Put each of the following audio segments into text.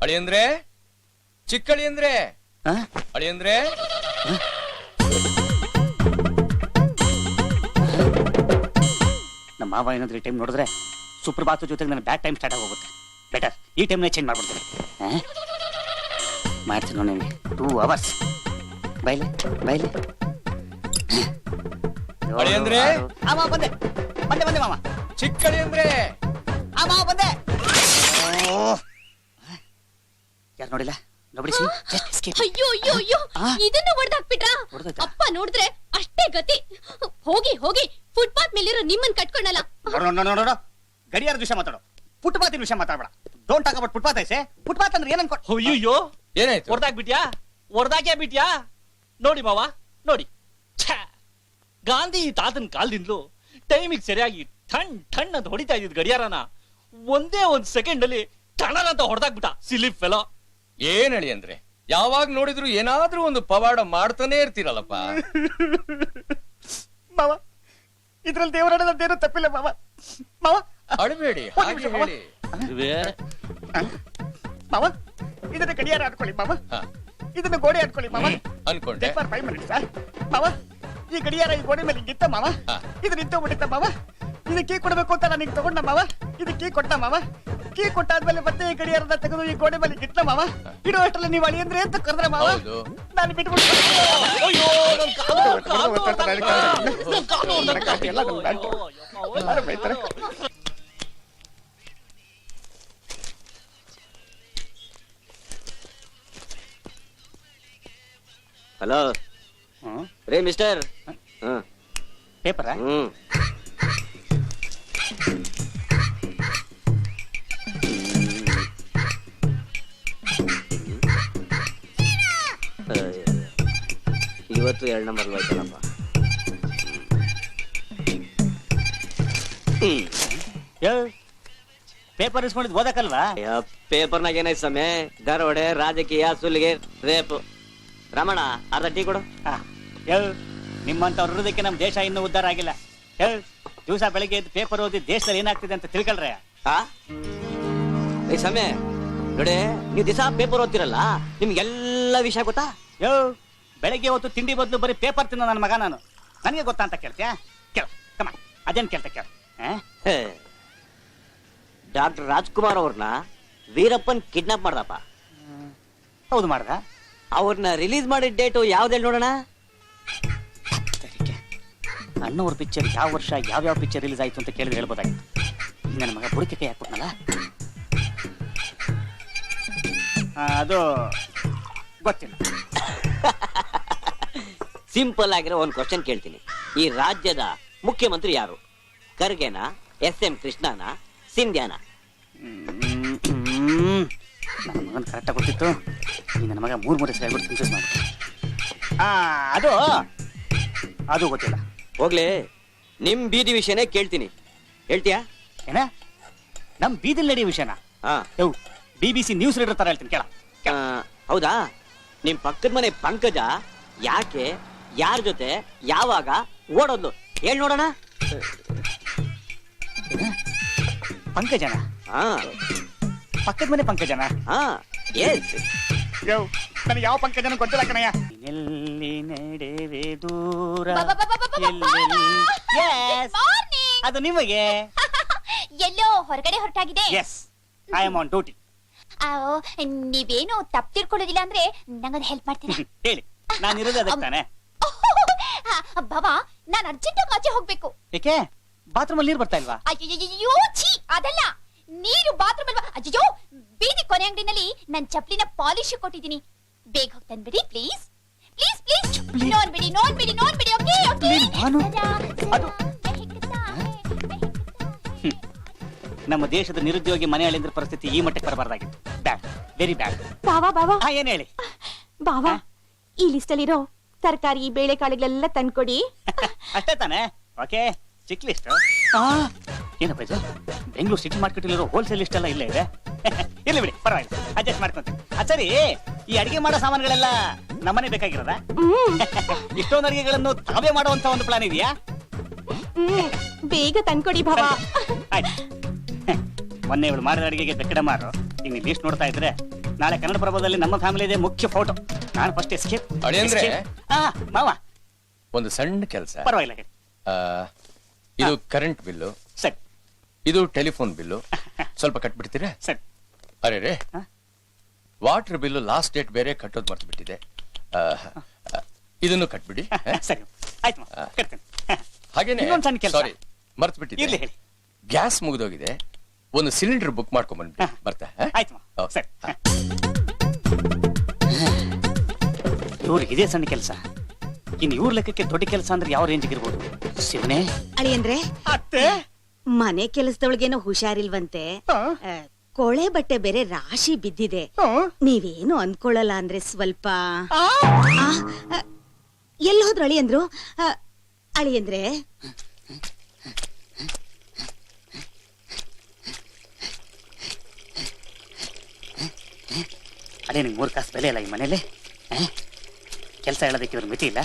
ಅಳಿಯಂದ್ರೆ, ಚಿಕ್ಕಳಿಯಂದ್ರೆ, ಅಳಿಯಂದ್ರೆ. ನಮ್ಮ ಮಾವ ಏನಾದ್ರೂ ಈ ಟೈಮ್ ನೋಡಿದ್ರೆ ಸುಪ್ರಭಾತ ಜೊತೆಗೆ ನನ್ನ ಬ್ಯಾಡ್ ಟೈಮ್ ಸ್ಟಾರ್ಟ್ ಆಗೋಗುತ್ತೆ. ಬೆಟರ್ ಈ ಟೈಮ್ನೇ ಚೇಂಜ್ ಮಾಡ್ಬಿಡ್ತೀನಿ. ಮಾಡ್ತೀನಿ ನೋಡಿ ನಿಮಗೆ 2 hours. ಬೈಲೆ ಬೈಲೆ. ಅಳಿಯಂದ್ರೆ, ಮಾವ ಬಂದೆ ಬಂದೆ ಬಂದೆ ಮಾವ. ಚಿಕ್ಕಳಿಯಂದ್ರೆ, ಮಾವ ಬಂದೆ. ಯಾರು ನೋಡಿಲ್ಲ ನೋಡಿ. ಅಯ್ಯೋ ಅಯ್ಯೋ ಅಯ್ಯೋ, ಇದನ್ನು ಹೊಡೆದಾಕ್ಬಿಟ್ರಾ? ಅಪ್ಪ ನೋಡಿದ್ರೆ ಅಷ್ಟೇ ಗತಿ. ಹೋಗಿ ಹೋಗಿ, ಫುಟ್ಪಾತ್ ಮೇಲಿರೋ ನಿಮ್ಮನ್ ಕಟ್ಕೊಂಡಲ್ಲ. ನೋಡೋ ಗಡಿಯಾರ ವಿಷಯ ಮಾತಾಡೋ, ಫುಟ್ಪಾತಿನ ವಿಷಯ ಮಾತಾಡಬೇಡ. Don't talk about footpath. ಐಸೆ ಫುಟ್ಪಾತ್ ಅಂದ್ರೆ ಏನ್ ಅನ್ಕೊಂಡು. ಅಯ್ಯೋ ಏನಾಯ್ತು? ಹೊಡೆದಾಕ್ಬಿಟ್ಯಾ? ಹೊಡೆದಾಕ್ಯಾ ಬಿಟ್ಯಾ? ನೋಡಿ ಮಾವ ನೋಡಿ, ಗಾಂಧಿ ತಾತನ ಕಾಲದಿಂದಲೂ ಟೈಮಿಗೆ ಸರಿಯಾಗಿ ಠಣ್ ಠಣ್ ಅಂತ ಹೊಡಿತಾ ಇದ್ದಿದ್ ಗಡಿಯಾರನ ಒಂದೇ ಒಂದ್ ಸೆಕೆಂಡ್ ಅಲ್ಲಿ ಟಣಲ್ ಅಂತ ಹೊಡೆದಾಕ್ಬಿಟ್ಟ ಸಿಲಿ ಫೆಲೋ. ಏನ್ ಅಳಿಯಂದ್ರೆ, ಯಾವಾಗ ನೋಡಿದ್ರು ಏನಾದ್ರೂ ಒಂದು ಪವಾಡ ಮಾಡ್ತಾನೆ ಇರ್ತೀರಲ್ಲಪ್ಪ. ಮಾವ ಇದ್ರಲ್ಲಿ ದೇವರದೇನು ತಪ್ಪಿಲ್ಲ ಮಾವ. ಮಾವ ಅಳಬೇಡಿ, ಹಾಗೆ ಹೇಳಿ. ಮಾವ ಇದನ್ನ ಗಡಿಯಾರ ಆಡ್ಕೊಳ್ಳಿ ಮಾವ. ಇದನ್ನ ಗೋಡೆ ಆಡ್ಕೊಳ್ಳಿ ಮಾವ. ಅನ್ಕೊಂಡೆ. 5 minutes ಮಾವ. ಈ ಗಡಿಯಾರ ಈ ಗೋಡೆ ಮೇಲೆ ಹಿಂಗಿತ್ತ ಮಾವ. ಇದು ನಿಂತೋಗ್ಬಿಟ್ಟಿತ್ತ ಮಾವ. ಇದು ಕೀ ಕೊಡ್ಬೇಕು ಅಂತ ನಾನು ತಗೊಂಡ ಮಾವ. ಇದು ಕೀ ಕೊಟ್ಟ ಮಾವ. ಕೀ ಕೊಟ್ಟಾದ್ಮೇಲೆ ಮತ್ತೆ ಈ ಗಡಿಯಾರದ ತೆಗೆದು ಈ ಗೋಡೆ ಮೇಲೆ ಇಟ್ಟ ಮಾವ. ಇಡೋ ಅಷ್ಟರಲ್ಲಿ ನೀವು ಅಳಿಯಂದ್ರೆ ಅಂತ ಕರೆದ್ರೆ ಮಾವ. ನಾನು ಬಿಟ್ಬಿಟ್ಟು ಹಲೋ ರೇ ಮಿಸ್ಟರ್. ಪೇಪರ್ ಇವತ್ತು 2 ನಂಬರ್ ಹೋಯ್ತಲ್ಲಪ್ಪ. ಪೇಪರ್ ಇಸ್ಕೊಂಡಿದ್ ಓದಕ್ಕಲ್ವಾ? ಪೇಪರ್ನಾಗ ಏನಾಯ್ತು ಸಮಯ? ದರೋಡೆ, ರಾಜಕೀಯ, ಸುಲಿಗೆ, ರೇಪ್. ರಮಣ ಅರ್ಧ ಟೀ ಕೊಡು. ನಿಮ್ಮಂತ ಹೃದಯಕ್ಕೆ ನಮ್ ದೇಶ ಇನ್ನೂ ಉದ್ಧಾರ ಆಗಿಲ್ಲ. ದಿವಸ ಬೆಳಿಗ್ಗೆ ಎದ್ದು ಪೇಪರ್ ಓದಿ ದೇಶದಲ್ಲಿ ಏನಾಗ್ತಿದೆ ಅಂತ ತಿಳ್ಕೊಳ್ರೆ. ಈ ಸಮಯ ನೋಡಿ, ನೀವು ದಿವಸ ಪೇಪರ್ ಓದ್ತಿರಲ್ಲ, ನಿಮ್ಗೆಲ್ಲ ವಿಷಯ ಗೊತ್ತಾ? ಬೆಳಗ್ಗೆ ಹೊತ್ತು ತಿಂಡಿ ಬದಲು ಬರೀ ಪೇಪರ್ ತಿನ್ನೋ ನನ್ನ ಮಗ ನಾನು. ನನಗೆ ಗೊತ್ತಾ ಅಂತ ಕೇಳ್ತೀಯ? ಕೇಳ ಕಮ ಅದೇನ್ ಕೇಳ್ತಾ ಕೇಳ. ಡಾಕ್ಟರ್ ರಾಜ್ಕುಮಾರ್ ಅವ್ರನ್ನ ವೀರಪ್ಪನ್ ಕಿಡ್ನಾಪ್ ಮಾಡ್ದಪ್ಪ. ಹೌದು ಮಾಡ್ದ. ಅವ್ರನ್ನ ರಿಲೀಸ್ ಮಾಡಿದ ಡೇಟು ಯಾವ್ದೇಳಿ ನೋಡೋಣ. ಅಣ್ಣವ್ರ ಪಿಕ್ಚರ್ ಯಾವ ವರ್ಷ ಯಾವ್ಯಾವ ಪಿಕ್ಚರ್ ರಿಲೀಸ್ ಆಯ್ತು ಅಂತ ಕೇಳಿದ್ರೆ ಹೇಳ್ಬೋದಾಗಿತ್ತು. ನನ್ನ ಮಗ ಬುಡಕೆ ಕೈ ಹಾಕ್ಬಿಟ್ನಲ್ಲ. ಅದು ಗೊತ್ತಿಲ್ಲ. ಸಿಂಪಲ್ ಆಗಿರೋ ಒಂದು ಕ್ವಶನ್ ಕೇಳ್ತೀನಿ. ಈ ರಾಜ್ಯದ ಮುಖ್ಯಮಂತ್ರಿ ಯಾರು? ಖರ್ಗೆನಾ, SM ಕೃಷ್ಣನ, ಸಿಂಧ್ಯಾನ? ನನ್ನ ಮಗನ್ ಕರೆಕ್ಟಾಗಿ ಗೊತ್ತಿತ್ತು. ಈ ನನ್ನ ಮಗ 3 ಹೆಸರು ಹೇಳ್ಬಿಟ್ಟು ಕನ್ಫ್ಯೂಸ್ ಮಾಡ್ಬಿಟ್ಟು. ಅದು ಅದು ಗೊತ್ತಿಲ್ಲ. ಹೋಗ್ಲಿ, ನಿಮ್ ಬೀದಿ ವಿಷಯನೇ ಕೇಳ್ತೀನಿ, ಹೇಳ್ತೀಯಾ? ಏನ ನಮ್ ಬೀದಿಲ್ ನಡೆಯೋ ವಿಷಯನ? BBC ನ್ಯೂಸ್ ರೀಡರ್ ತರ ಹೇಳ್ತೀನಿ ಕೇಳ. ಹೌದಾ? ನಿಮ್ ಪಕ್ಕದ ಮನೆ ಪಂಕಜ ಯಾಕೆ, ಯಾರ ಜೊತೆ, ಯಾವಾಗ ಓಡೋದ್ಲು ಹೇಳ್ ನೋಡೋಣ. ಪಂಕಜನ? ಪಕ್ಕದ ಮನೆ ಪಂಕಜನ? ನನಗೆ ಯಾವ ಪಂಕಜನ ಗೊತ್ತಿಲ್ಲ ಕಣಯ್ಯ. ಎಲ್ಲಿ ನಡೆವೆ ದೂರ. ಅದು ನಿಮಗೆ ಎಲ್ಲೋ ಹೊರಗಡೆ ಹೊರಟಾಗಿದೆ. Yes, I am on duty. ನೀವೇನು ತಪ್ಪು ತಿಳ್ಕೊಳ್ಳೋದಿಲ್ಲ ಅಂದ್ರೆ ನಂಗೊಂದು ಹೆಲ್ಪ್ ಮಾಡ್ತೀರಾ? ಹೇಳಿ, ನಾನು ಇರೋದು ಅದಕ್ಕೆ ತಾನೆ. ಬಾಬಾ, ನಾನು ಅರ್ಜೆಂಟ್ ಆಚೆ ಹೋಗ್ಬೇಕು. ಏಕೆ? ಬಾತ್ರೂಮ್ ಅಲ್ಲಿ ನೀರು ಬರ್ತಾ ಇಲ್ವಾ? ಅಯ್ಯೋ ಛೀ, ಅದಲ್ಲ, ನೀರು ಬಾತ್ರೂಮ್ ಅಲ್ವಾ? ಅಯ್ಯೋ, ಬೀದಿ ಕೊನೆ ಅಂಗಡಿನಲ್ಲಿ ನನ್ ಚಪ್ಲಿನ ಪಾಲಿಶ್ ಕೊಟ್ಟಿದ್ದೀನಿ. ಬೇಗ ಹೋಗಿ ತಂದ್ಬಿಡಿ ಪ್ಲೀಸ್ ಪ್ಲೀಸ್ ಪ್ಲೀಸ್. ನೋಡ್ಬಿಡಿ ನೋಡ್ಬಿಡಿ ನೋಡ್ಬಿಡಿ. Okay okay. ನಮ್ಮ ದೇಶದ ನಿರುದ್ಯೋಗಿ ಮನೆಯಲ್ಲಿಂದ್ರ ಪರಿಸ್ಥಿತಿ ಈ ಮಟ್ಟಕ್ಕೆ ಬರಬಾರ್ದಾಗಿತ್ತು. ಬ್ಯಾಡ್, ವೆರಿ ಬ್ಯಾಡ್. ಬಾವಾ ಬಾವಾ, ಏನ್ ಹೇಳಿ ಬಾವಾ, ಈ ಲಿಸ್ಟ್ ಅಲ್ಲಿರೋ ತರಕಾರಿ ಬೇಳೆಕಾಳುಗಳೆಲ್ಲ ತಂದ್ಕೊಡಿ. ಅಷ್ಟೇ ತಾನೆ? ಓಕೆ, ಚಿಕ್ ಲಿಸ್ಟ್. ಏನಪ್ಪ ಇದು? ಬೆಂಗಳೂರು ಸಿಟಿ ಮಾರ್ಕೆಟ್ ಇರೋ ಹೋಲ್ಸೇಲ್ ಲಿಸ್ಟ್ ಎಲ್ಲ ಇಲ್ಲೇ ಇದೆ. ಇರ್ಲಿ ಬಿಡಿ, ಪರವಾಗಿಲ್ಲ, ಅಡ್ಜಸ್ಟ್ ಮಾಡ್ಕೊಂತೀನಿ. ಸರಿ, ಈ ಅಡಿಗೆ ಮಾಡೋ ಸಾಮಾನುಗಳೆಲ್ಲ ನಮ್ಮನೆ ಬೇಕಾಗಿರೋದ? ಇಷ್ಟೊಂದು ಅಡಿಗೆಗಳನ್ನು ತಾವೇ ಮಾಡುವಂತ ಒಂದು ಪ್ಲಾನ್ ಇದೆಯಾ? ಬೇಗ ತಂದ್ಕೊಡಿ ಬಾವಾ. ಆಯ್ತು, ಮೊನ್ನೆ ಇವಳು ಮಾಡಿದ ಅಡಿಗೆಗೆ ಬೆಕ್ಕಡ ಮಾರು. ಈಗ ನೀವು ಲಿಸ್ಟ್ ನೋಡ್ತಾ ಇದ್ರೆ ನಾಳೆ ಕನ್ನಡ ಪ್ರಭದಲ್ಲಿ ನಮ್ಮ ಫ್ಯಾಮಿಲಿ ಇದೆ ಮುಖ್ಯ ಫೋಟೋ. ನಾನು ಫಸ್ಟ್ ಎಸ್ಕೇಪ್. ಅಳಿಯಂದ್ರೆ? ಮಾವ ಒಂದು ಸಣ್ಣ ಕೆಲಸ. ಪರವಾಗಿಲ್ಲ ಹೇಳಿ. ಇದು ಕರೆಂಟ್ ಬಿಲ್ಲು, ಸರಿ ಇದು ಟೆಲಿಫೋನ್ ಬಿಲ್ಲು, ಸ್ವಲ್ಪ ಕಟ್ಬಿಡ್ತೀರಾ? ಸರಿ. ಅರೆ ರೇ, ವಾಟರ್ ಬಿಲ್ಲು ಲಾಸ್ಟ್ ಡೇಟ್ ಬೇರೆ ಕಟ್ಟೋದು ಮರ್ತು ಬಿಟ್ಟಿದೆ. ಇದನ್ನು ಕಟ್ಬಿಡಿ. ಸರಿ ಆಯ್ತು ಮಾವ, ಕಟ್ತೀನಿ. ಹಾಗೇನೆ ಇನ್ನೊಂದ್ ಸಣ್ಣ ಕೆಲ್ಸ. ಸಾರಿ ಮರ್ತು ಇರ್ಲಿ ಬಿಟ್ಟಿದೆ, ಹೇಳಿ. ಗ್ಯಾಸ್ ಮುಗಿದೋಗಿದೆ, ಒಂದು ಸಿಲಿಂಡರ್ ಬುಕ್ ಮಾಡ್ಕೊಂಡ್ ಬಂದ್ಬಿಡಿ. ಬರ್ತಾ? ಆಯ್ತು ಮಾವ, ಸರಿ. ಇವ್ರಿಗೆ ಇದೇ ಸಣ್ಣ ಕೆಲಸ, ಇನ್ನು ಇವ್ರ ಲೆಕ್ಕಕ್ಕೆ ದೊಡ್ಡ ಕೆಲಸ ಅಂದ್ರೆ ಯಾವ ರೇಂಜ್ ಇರ್ಬೋದು? ಶಿವನೇ. ಅಳಿಯಂದ್ರೆ ಅತ್ತೆ ಮನೆ ಕೆಲಸದೊಳಗೇನೋ ಹುಷಾರಿಲ್ವಂತೆ. ಕೊಳೆ ಬಟ್ಟೆ ಬೇರೆ ರಾಶಿ ಬಿದ್ದಿದೆ. ನೀವೇನು ಅಂದ್ಕೊಳ್ಳಲ್ಲ ಅಂದ್ರೆ ಸ್ವಲ್ಪ ಎಲ್ಲಿ ಹೋದ್ರು ಅಳಿಯಂದ್ರು? ಅಳಿಯಂದ್ರೆ ಅದೇ ನಿಂಗೆ 3 ಕಾಸು ಬೆಲೆ ಇಲ್ಲ ಈ ಮನೇಲಿ. ಕೆಲಸ ಹೇಳೋದಕ್ಕೆ ಇವ್ರ ಮಿತಿ ಇಲ್ಲ,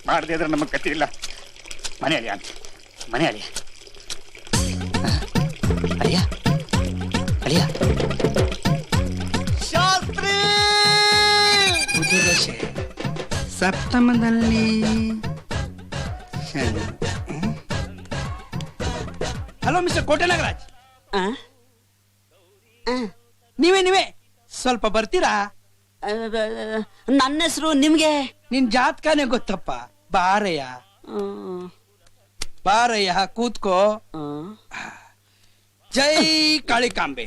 ಮಾಡದೇ ಇದ್ರೆ ನಮಗೆ ಗತಿ ಇಲ್ಲ. ಮನೆ ಅಳಿಯ ಅಂತ, ಮನೆ ಅಳಿಯ. ಅಳಿಯ ಅಳಿಯ ಶಾಸ್ತ್ರಿ ಬುಧದಶೆ ಸಪ್ತಮದಲ್ಲಿ ಶನಿ. ಹಲೋ ಮಿಸ್ಟರ್ ಕೋಟೆ ನಾಗರಾಜ್, ನೀವೇ ಸ್ವಲ್ಪ ಬರ್ತೀರಾ? ನನ್ನ ಹೆಸರು ನಿಮ್ಗೆ ನಿನ್ ಜಾತಕನೇ ಗೊತ್ತಪ್ಪ. ಬಾರಯ್ಯ ಕೂತ್ಕೋ. ಜೈ ಕಾಳಿಕಾಂಬೆ.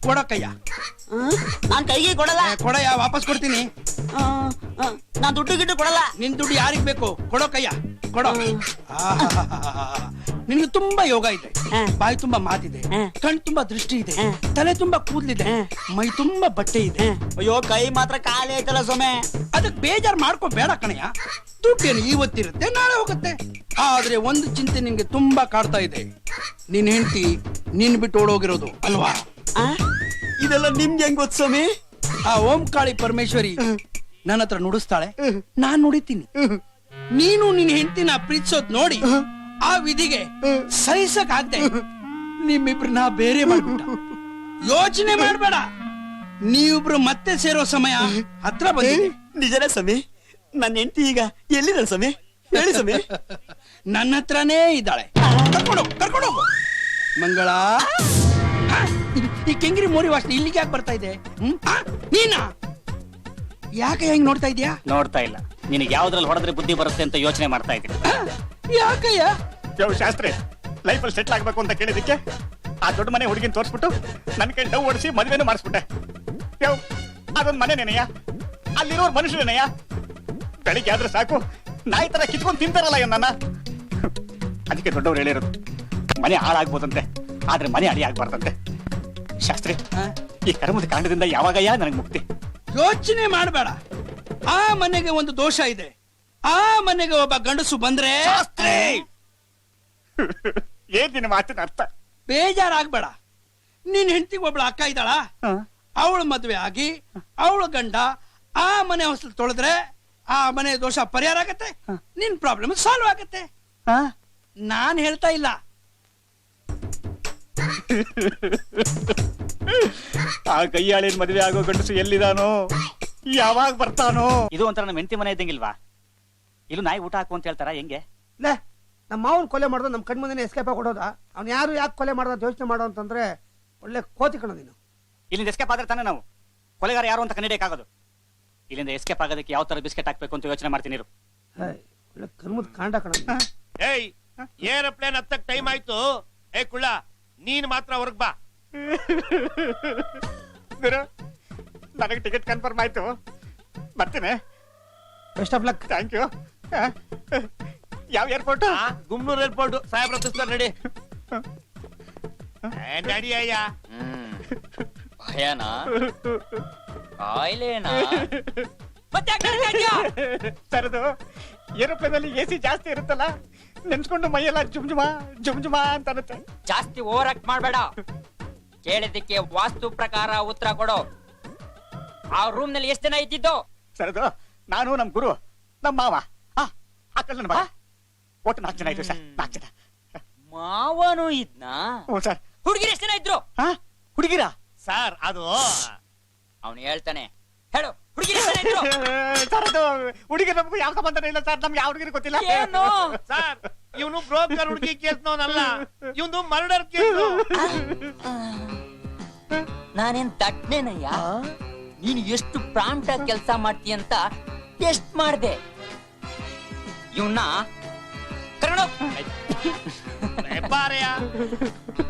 ಕೊಡಕಯ್ಯ. ನಾನ್ ಕೈಗೆ ಕೊಡಲ್ಲ. ಕೊಡಯ್ಯ, ವಾಪಸ್ ಕೊಡ್ತೀನಿ. ನಾ ದುಡ್ಡು ಗಿಟ್ಟು ಕೊಡಲ್ಲ. ನಿನ್ ದುಡ್ಡು ಯಾರಿಗ್ ಬೇಕು? ಕೊಡೋಕಯ್ಯ, ಕೊಡೋ. ನಿನ್ಗೆ ತುಂಬಾ ಯೋಗ ಇದೆ, ಬಾಯಿ ತುಂಬಾ ಮಾತಿದೆ, ಕಣ್ ತುಂಬಾ ದೃಷ್ಟಿ ಇದೆ, ತಲೆ ತುಂಬಾ ಕೂದ್ಲಿದೆ, ಮೈ ತುಂಬಾ ಬಟ್ಟೆ ಇದೆ. ಅಯ್ಯೋ ಕೈ ಮಾತ್ರ ಖಾಲಿ ಆಯ್ತಲ್ಲ ಸೊಮೆ. ಅದಕ್ ಬೇಜಾರ್ ಮಾಡ್ಕೋಬೇಡ ಕಣಯ್ಯ. ದುಡ್ಡೇನು ಇವತ್ತಿರುತ್ತೆ, ನಾಳೆ ಹೋಗುತ್ತೆ. ಆದ್ರೆ ಒಂದು ಚಿಂತೆ ನಿನ್ಗೆ ತುಂಬಾ ಕಾಡ್ತಾ ಇದೆ. ನಿನ್ ಹೆಂಡತಿ ನಿನ್ ಬಿಟ್ಟು ಓಡೋಗಿರೋದು ಅಲ್ವಾ? ಇದೆಲ್ಲ ನಿಮ್ಗೆ ಹೆಂಗ್ ಗೊತ್ತು ಸ್ವಾಮಿ? ಆ ಓಂಕಾಳಿ ಪರಮೇಶ್ವರಿ ನನ್ನ ಹತ್ರ ನುಡಿಸ್ತಾಳೆ, ನಾನ್ ನುಡಿತೀನಿ. ನೀನು ನಿನ್ ಹೆಂಡತಿನ ಪ್ರೀತಿಸೋದ್ ನೋಡಿ ಆ ವಿಧಿಗೆ ಸಹಿಸಕ್ ಆಗ್ದೆ ನಿಮ್ಮಿಬ್ರನ್ನ ಬೇರೆ ಮಾಡ್ಬಿಟ್ಟ. ಯೋಚನೆ ಮಾಡ್ಬೇಡ, ನೀವಿಬ್ರು ಮತ್ತೆ ಸೇರೋ ಸಮಯ ಹತ್ರ ಬಂದಿದೆ. ನಿಜನೇ ಸ್ವಾಮಿ. ನನ್ನ ಹೆಂಡತಿ ಈಗ ಎಲ್ಲಿದ್ದಾಳೆ ಸ್ವಾಮಿ? ಹೇಳಿ ಸ್ವಾಮಿ. ನನ್ನ ಹತ್ರನೇ ಇದ್ದಾಳೆ. ಕರ್ಕೊಂಡೋಗು ಮಂಗಳ. ಈ ಕೆಂಗಿರಿ ಮೋರಿ ವಾಸನೆ ಇಲ್ಲಿಗೆ ಯಾಕೆ ಬರ್ತಾ ಇದೆ? ನೀನಾ? ಯಾಕೆ ಹೆಂಗ್ ನೋಡ್ತಾ ಇದೀಯಾ? ನೋಡ್ತಾ ಇಲ್ಲ, ನಿನಗೆ ಯಾವ್ದ್ರಲ್ಲಿ ಹೊಡೆದ್ರೆ ಬುದ್ಧಿ ಬರುತ್ತೆ ಅಂತ ಯೋಚನೆ ಮಾಡ್ತಾ ಇದ್ದೀನಿ. ಯಾಕಯ್ಯ? ಶಾಸ್ತ್ರಿ ಲೈಫಲ್ಲಿ ಸೆಟ್ಲ್ ಆಗ್ಬೇಕು ಅಂತ ಕೇಳಿದಕ್ಕೆ ಆ ದೊಡ್ಡ ಮನೆ ಹುಡುಗಿನ ತೋರಿಸ್ಬಿಟ್ಟು ನನ್ನ ಕೈ ಡವ್ ಓಡಿಸಿ ಮದುವೆನೂ ಮಾಡಿಸ್ಬಿಟ್ಟೆ. ಅದೊಂದು ಮನೆನೇನಯ್ಯ, ಅಲ್ಲಿರೋರು ಮನುಷ್ಯರೇನಯ್ಯ. ಬೆಳಿಗ್ಗೆ ಆದ್ರೆ ಸಾಕು ನಾಯಿ ತರ ಕಿತ್ಕೊಂಡು ತಿಂತಾರಲ್ಲ ನನ್ನ. ಅದಕ್ಕೆ ದೊಡ್ಡವ್ರು ಹೇಳಿರೋದು, ಮನೆ ಹಾಳಾಗ್ಬೋದಂತೆ ಆದ್ರೆ ಮನೆ ಅಡಿ ಆಗ್ಬಾರ್ದಂತೆ. ಶಾಸ್ತ್ರಿ, ಈ ಕರ್ಮದ ಕಾಂಡದಿಂದ ಯಾವಾಗಯ್ಯ ನನಗೆ ಮುಕ್ತಿ? ಯೋಚನೆ ಮಾಡಬೇಡ. ಆ ಮನೆಗೆ ಒಂದು ದೋಷ ಇದೆ. ಆ ಮನೆಗೆ ಒಬ್ಬ ಗಂಡಸು ಬಂದ್ರೆ ಏನ್ ನಿನ್ನ ಮಾತಿನ ಅರ್ಥ? ಬೇಜಾರಾಗ್ಬೇಡ. ನಿನ್ ಹೆಂಡತಿಗೆ ಒಬ್ಳ ಅಕ್ಕ ಇದ್ದಾಳ, ಅವಳ ಮದ್ವೆ ಆಗಿ ಅವಳ ಗಂಡ ಆ ಮನೆ ಹೊಸಲು ತೊಳೆದ್ರೆ ಆ ಮನೆ ದೋಷ ಪರಿಹಾರ ಆಗತ್ತೆ, ನಿನ್ ಪ್ರಾಬ್ಲಮ್ ಸಾಲ್ವ್ ಆಗತ್ತೆ. ನಾನ್ ಹೇಳ್ತಾ ಇಲ್ಲ. ಆ ಕೈಯಾಳಿನ ಮದುವೆ ಆಗೋ ಗಂಡಸು ಎಲ್ಲಿದಾನೋ, ಯಾವಾಗ ಬರ್ತಾನೋ? ಇದು ಒಂಥರ ನಮ್ಮ ಹೆಂಡತಿ ಮನೆ ಇದ್ದಂಗಿಲ್ವಾ? ಇಲ್ಲೂ ನಾಯಿ ಊಟ ಹಾಕು ಅಂತ ಹೇಳ್ತಾರ ಹೆಂಗೆ? ನಮ್ಮ ಮಾವನ್ ಕೊಲೆ ಮಾಡೋದು ನಮ್ಮ ಕಣ್ಮುಂದೆ ಎಸ್ಕೇಪ್ ಕೊಡೋದ? ಅವ್ನು ಯಾರು ಯಾಕೆ ಕೊಲೆ ಮಾಡೋದು ಯೋಚನೆ ಮಾಡೋ ಅಂತಂದ್ರೆ ಒಳ್ಳೆ ಕೋತಿ ಕಣ ನೀನು. ಇಲ್ಲಿಂದ ಎಸ್ಕೇಪ್ ಆದ್ರೆ ತಾನೇ ನಾವು ಕೊಲೆಗಾರ ಯಾರು ಅಂತ ಕಂಡಿಡಿಯಕ್ಕಾಗೋದು. ಇಲ್ಲಿಂದ ಎಸ್ಕೇಪ್ ಆಗೋದಕ್ಕೆ ಯಾವ ತರ ಬಿಸ್ಕೆಟ್ ಹಾಕ್ಬೇಕು ಅಂತ ಯೋಚನೆ ಮಾಡ್ತೀನಿ. ಒಳ್ಳೆ ಕರ್ಮದ ಕಾಂಡ ಕಣ. ಏಯ್, ಏರೋಪ್ಲೇನ್ ಹತ್ತಕ್ ಟೈಮ್ ಆಯ್ತು. ಏ ಕುಳ್ಳ, ನೀನ್ ಮಾತ್ರ ಹೊರಗ್ ಬಾ. ನನಗೆ ಟಿಕೆಟ್ ಕನ್ಫರ್ಮ್ ಆಯ್ತು, ಬರ್ತೀನಿ. Best of luck. Thank you. ಯಾವ ಏರ್ಪೋರ್ಟ್? ಗುಮ್ನೂರ್ ಏರ್ಪೋರ್ಟ್. ಸಾಹೇಬ್ರ ಹತ್ತಿಸ್ತಾರೆ, ನಡಿ. ನಡಿ ಅಯ್ಯ. ಭಯನಾ ಕಾಯಿಲೆನಾ? ಸರದು ಏರೋಪ್ಲೇನ್ ಅಲ್ಲಿ ಎಸಿ ಜಾಸ್ತಿ ಇರುತ್ತಲ್ಲ, ನೆನ್ಸ್ಕೊಂಡು ಮೈಯೆಲ್ಲ ಜುಮ್ಜುಮಾ ಜುಮ್ಜುಮಾ ಅಂತ ಅನ್ನತ್ತೆ. ಜಾಸ್ತಿ ಓವರ್ ಆಕ್ಟ್ ಮಾಡ್ಬೇಡ. ಕೇಳಿದಕ್ಕೆ ವಾಸ್ತು ಪ್ರಕಾರ ಉತ್ತರ ಕೊಡು. ಆ ರೂಮ್ ನಲ್ಲಿ ಎಷ್ಟು ಜನ ಇದ್ದಿದ್ದು? ಸರದು ನಾನು, ನಮ್ ಗುರು, ನಮ್ ಮಾವ, ನನ್ನ ಬಾ, ಒಟ್ಟು 4 ಜನ ಇದ್ರು ಸರ್. 4 ಜನ. ಮಾವನು ಇದ್ನಾ? ಹ್ಞೂ ಸರ್. ಹುಡುಗಿರು ಎಷ್ಟು ಜನ ಇದ್ರು? ಹುಡುಗಿರಾ? ಸರ್ ಅದು ಅವನು ಹೇಳ್ತಾನೆ. ಹೇಳು, ಹುಡುಗಿ ಹೆಸರು ಏನು? ಸರ್ ಅದು ಹುಡುಗಿ ನಮಗೂ ಯಾವ ಸಂಬಂಧನೂ ಇಲ್ಲ ಸರ್, ನಮ್ಗೆ ಯಾವ ಹುಡುಗಿನೂ ಗೊತ್ತಿಲ್ಲ. ಏನು? ಸರ್ ಇವನು ಬ್ರೋಕರ್ ಹುಡುಗಿ ಕೇಸ್ನವನಲ್ಲ, ಇವನು ಮರ್ಡರ್ ಕೇಸ್. ನಾನೇನ್ ತಟ್ನೇನಯ್ಯ? ನೀನು ಎಷ್ಟು ಪ್ರಾಂಪ್ಟ್ ಆಗಿ ಕೆಲಸ ಮಾಡ್ತೀಯ ಅಂತ ಟೆಸ್ಟ್ ಮಾಡ್ದೆ. ಇವನ್ನ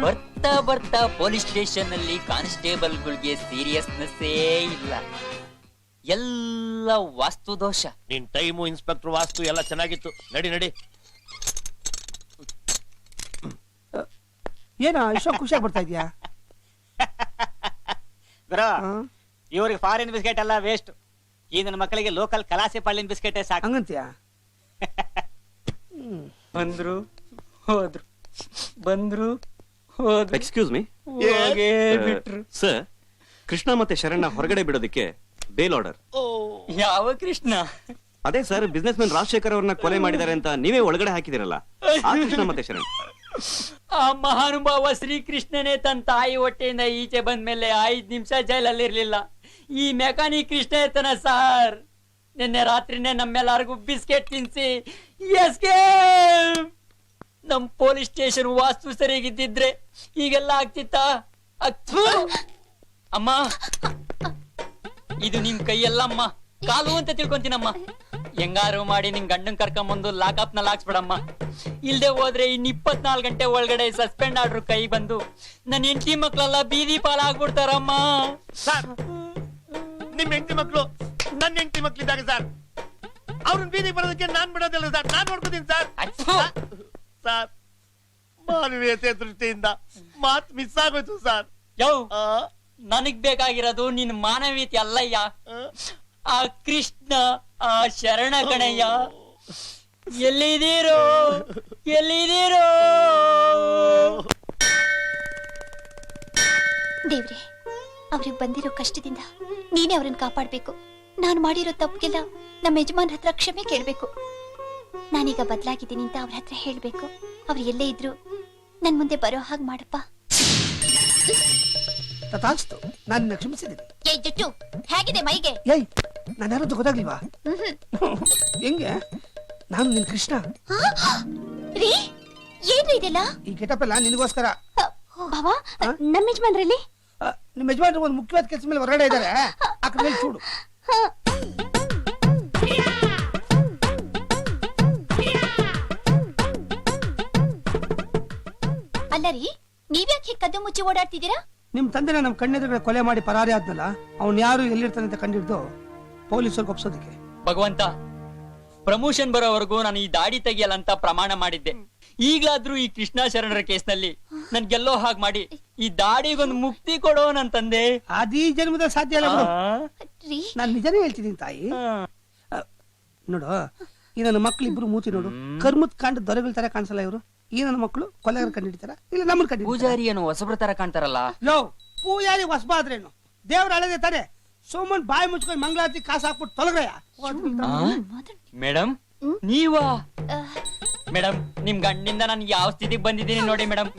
ಬರ್ತಾ ಬರ್ತಾ ಪೊಲೀಸ್ ಸ್ಟೇಷನ್ ಅಲ್ಲಿ ಕಾನ್ಸ್ಟೇಬಲ್ಗಳಿಗೆ ಸೀರಿಯಸ್ನೆಸ್ಸೇ ಇಲ್ಲ, ಎಲ್ಲ ವಾಸ್ತು ದೋಷ. ನಿನ್ ಟೈಮು ಇನ್ಸ್ಪೆಕ್ಟರ್ ವಾಸ್ತು ಎಲ್ಲ ಚೆನ್ನಾಗಿತ್ತು. ನಡಿ ನಡಿ. ಏನೋ ಇಷ್ಟೊಂದು ಖುಷಿಯಾಗಿ ಬರ್ತಾ ಇದೆಯಾ? ಗುರು, ಇವ್ರಿಗೆ ಫಾರಿನ್ ಬಿಸ್ಕೆಟ್ ಎಲ್ಲ ವೇಸ್ಟ್. ಈ ನನ್ನ ಮಕ್ಕಳಿಗೆ ಲೋಕಲ್ ಕಲಾಸಿ ಪಳ್ಳಿನ ಬಿಸ್ಕೆಟೇ ಸಾಕು. ಹಂಗಂತೀಯಾ? ಬಂದ್ರು ಹೋದ್ರು, ಬಂದ್ರು ಹೋದ್ರು. ಎಕ್ಸ್ಕ್ಯೂಸ್ ಮೀ ಹೋಗೇ ಬಿಟ್ರು. ಸರ್, ಕೃಷ್ಣ ಮತ್ತೆ ಶರಣ್ನ ಹೊರಗಡೆ ಬಿಡೋದಕ್ಕೆ ಬೇಲ್ ಆರ್ಡರ್. ಯಾವ ಕೃಷ್ಣ? ಅದೇ ಸರ್, ಬಿಸ್ನೆಸ್ ಮ್ಯಾನ್ ರಾಜಶೇಖರ್ ಅವ್ರನ್ನ ಕೊಲೆ ಮಾಡಿದ್ದಾರೆ ಅಂತ ನೀವೇ ಒಳಗಡೆ ಹಾಕಿದಿರಲ್ಲ, ಆ ಕೃಷ್ಣ ಮತ್ತೆ ಶರಣ್. ಆ ಮಹಾನುಭಾವ ಶ್ರೀಕೃಷ್ಣನೇ ತನ್ನ ತಾಯಿ ಹೊಟ್ಟೆಯಿಂದ ಈಚೆ ಬಂದ್ಮೇಲೆ 5 ನಿಮಿಷ ಜೈಲಲ್ಲಿ ಇರ್ಲಿಲ್ಲ. ಈ ಮೆಕ್ಯಾನಿಕ್ ಕೃಷ್ಣ ಇರ್ತಾನ ಸಾರ್. ನಿನ್ನೆ ರಾತ್ರಿನೇ ನಮ್ಮೆಲ್ಲರಿಗೂ ಬಿಸ್ಕೆಟ್ ತಿನ್ಸಿ ನಮ್ ಪೊಲೀಸ್ ಸ್ಟೇಷನ್ ವಾಸ್ತು ಸರಿಯಾಗಿದ್ದಿದ್ರೆ ಈಗೆಲ್ಲ ಆಗ್ತಿತ್ತ? ಅಮ್ಮ, ಇದು ನಿಮ್ ಕೈಯಲ್ಲಮ್ಮ, ಕಾಲು ಅಂತ ತಿಳ್ಕೊಂತೀನಮ್ಮ. ಹೆಂಗಾರು ಮಾಡಿ ನಿನ್ ಗಂಡನ್ ಕರ್ಕೊಂಬಂದು ಲಾಕಪ್ ನಲ್ಲಿ ಹಾಕ್ಸ್ಬಿಡಮ್ಮ. ಇಲ್ದೆ ಹೋದ್ರೆ ಇನ್ 24 ಗಂಟೆ ಒಳಗಡೆ ಸಸ್ಪೆಂಡ್ ಆರ್ಡ್ರು ಕೈ ಬಂದು ನನ್ನ ಹೆಂಡತಿ ಮಕ್ಳೆಲ್ಲ ಬೀದಿ ಪಾಲಾಗ್ಬಿಡ್ತಾರಮ್ಮ. ಸರ್, ನಿಮ್ ಹೆಂಡತಿ ಮಕ್ಳು ನನ್ನ ಹೆಂಡತಿ ಮಕ್ಳಿದ್ದಾಗ ಸರ್, ಅವ್ರನ್ನ ಬೀದಿಗೆ ಬರೋದಕ್ಕೆ ನಾನ್ ಬಿಡೋದಿಲ್ಲ ಸರ್, ನಾನ್ ನೋಡ್ಕೋತೀನಿ ಸರ್. ಸರ್, ಮಾನವೀಯತೆ ದೃಷ್ಟಿಯಿಂದ ಮಾತ್ ಮಿಸ್ ಆಗೋಯ್ತು ಸರ್. ಯೋ, ನನಗ್ ಬೇಕಾಗಿರೋದು ನಿನ್ ಮಾನವೀಯತೆ ಅಲ್ಲಯ್ಯ, ಆ ಕೃಷ್ಣ, ಆ ಶರಣ ಕಣಯ್ಯ. ಎಲ್ಲಿದ್ದೀರೋ ಎಲ್ಲಿದ್ದೀರೋ? ದೇವ್ರೆ, ಅವ್ರಿಗೆ ಬಂದಿರೋ ಕಷ್ಟದಿಂದ ನೀನೇ ಅವ್ರನ್ನ ಕಾಪಾಡ್ಬೇಕು. ನಾನು ಮಾಡಿರೋ ತಪ್ಪಿಗೆಲ್ಲ ನಮ್ಮ ಯಜಮಾನ್ ಹತ್ರ ಕ್ಷಮೆ ಕೇಳ್ಬೇಕು. ನಾನೀಗ ಬದಲಾಗಿದ್ದೀನಿ ಅಂತ ಅವ್ರ ಹತ್ರ ಹೇಳ್ಬೇಕು. ಅವ್ರು ಎಲ್ಲೇ ಇದ್ರು ನನ್ ಮುಂದೆ ಬರೋ ಹಾಗೆ ಮಾಡಪ್ಪ. ತಥಾಸ್ತು, ನಾನು ಕ್ಷಮಿಸಿದ್ದೀನಿ. ಏ ಜುಟ್ಟು, ಹೇಗಿದೆ ಮೈಗೆ? ಏಯ್, ನಾನು ಯಾರದ್ದು ಗೊತ್ತಾಗ್ಲಿವಾ? ಹೆಂಗೆ? ನಾನು ನಿನ್ ಕೃಷ್ಣ. ರೀ, ಏನ್ರಿ ಇದೆಲ್ಲ? ಈ ಗೆಟಪ್ ಎಲ್ಲ ನಿನಗೋಸ್ಕರ. ಬಾಬಾ, ನಮ್ಮ ಯಜಮಾನ್ರಲ್ಲಿ ನಿಮ್ಮ ಯಜಮಾನ್ರು ಒಂದು ಮುಖ್ಯವಾದ ಕೆಲಸ ಮೇಲೆ ಹೊರಗಡೆ ಇದ್ದಾರೆ, ಆ ಕಡೆ ಮೇಲೆ ಚೂಡು. ಅಲ್ಲ ರೀ, ನೀವ್ಯಾಕೆ ಕದ್ದು ಮುಚ್ಚಿ ಓಡಾಡ್ತಿದ್ದೀರಾ? ನಿಮ್ ತಂದೆನ ನಮ್ ಕಣ್ಣೆದುರುಗಡೆ ಕೊಲೆ ಮಾಡಿ ಪರಾರಿ ಆದ್ನಲ್ಲ, ಅವ್ನು ಯಾರು ಎಲ್ಲಿರ್ತಾನೆ ಅಂತ ಕಂಡಿಡ್ದು ಪೊಲೀಸರಿಗೆ ಒಪ್ಸೋದಕ್ಕೆ. ಭಗವಂತ, ಪ್ರಮೋಷನ್ ಬರೋವರೆಗೂ ನಾನು ಈ ದಾಡಿ ತೆಗಿಯಲ್ಲ ಅಂತ ಪ್ರಮಾಣ ಮಾಡಿದ್ದೆ. ಈಗ್ಲಾದ್ರೂ ಈ ಕೃಷ್ಣ ಶರಣರ ಕೇಸ್ನಲ್ಲಿ ನನ್ಗೆಲ್ಲೋ ಹಾಗೆ ಮಾಡಿ ಈ ದಾಡಿಗೊಂದು ಮುಕ್ತಿ ಕೊಡೋ ನನ್ ತಂದೆ. ಅದೀ ಜನ್ಮದ ಸಾಧ್ಯ ಇಲ್ಲ ಬಿಡು. ರೀ, ನಾನು ನಿಜನೇ ಹೇಳ್ತಿದ್ದೀನಿ ತಾಯಿ. ನೋಡು, ಈ ನನ್ನ ಮಕ್ಳು ಇಬ್ರು ಮೂತಿ ನೋಡು, ಕರ್ಮತ್ ಕಾಂಡ ದೊರೆಗಳ ತರ ಕಾಣಿಸಲ್ಲ ಇವರು. ಈ ನನ್ನ ಮಕ್ಕಳು ಕೊಲೆಗಾರ ಕಂಡಿಡ್ತಾರ, ಇಲ್ಲ ನಮ್ಮನ್ನ ಕಂಡಿಡ್ತಾರ. ಪೂಜಾರಿ ಏನು ಹೊಸಬ್ರ ತರ ಕಾಣ್ತಾರಲ್ಲ? ಲೋ, ಪೂಜಾರಿ ಹೊಸಬ ಆದ್ರೇನು, ದೇವ್ರ ಹಳದೆ ತಾನೆ. ಸೋಮನ್ ಬಾಯಿ ಮುಚ್ಕೊಂಡು ಮಂಗಳಾರತಿ ಕಾಸು ಹಾಕ್ಬಿಟ್ಟು ತೊಲಗಯ್ಯ. ಮೇಡಮ್, ನೀವಾ? ಮೇಡಮ್, ನಿಮ್ ಗಂಡಿಂದ ನಾನು ಯಾವ ಸ್ಥಿತಿಗೆ ಬಂದಿದ್ದೀನಿ ನೋಡಿ ಮೇಡಮ್.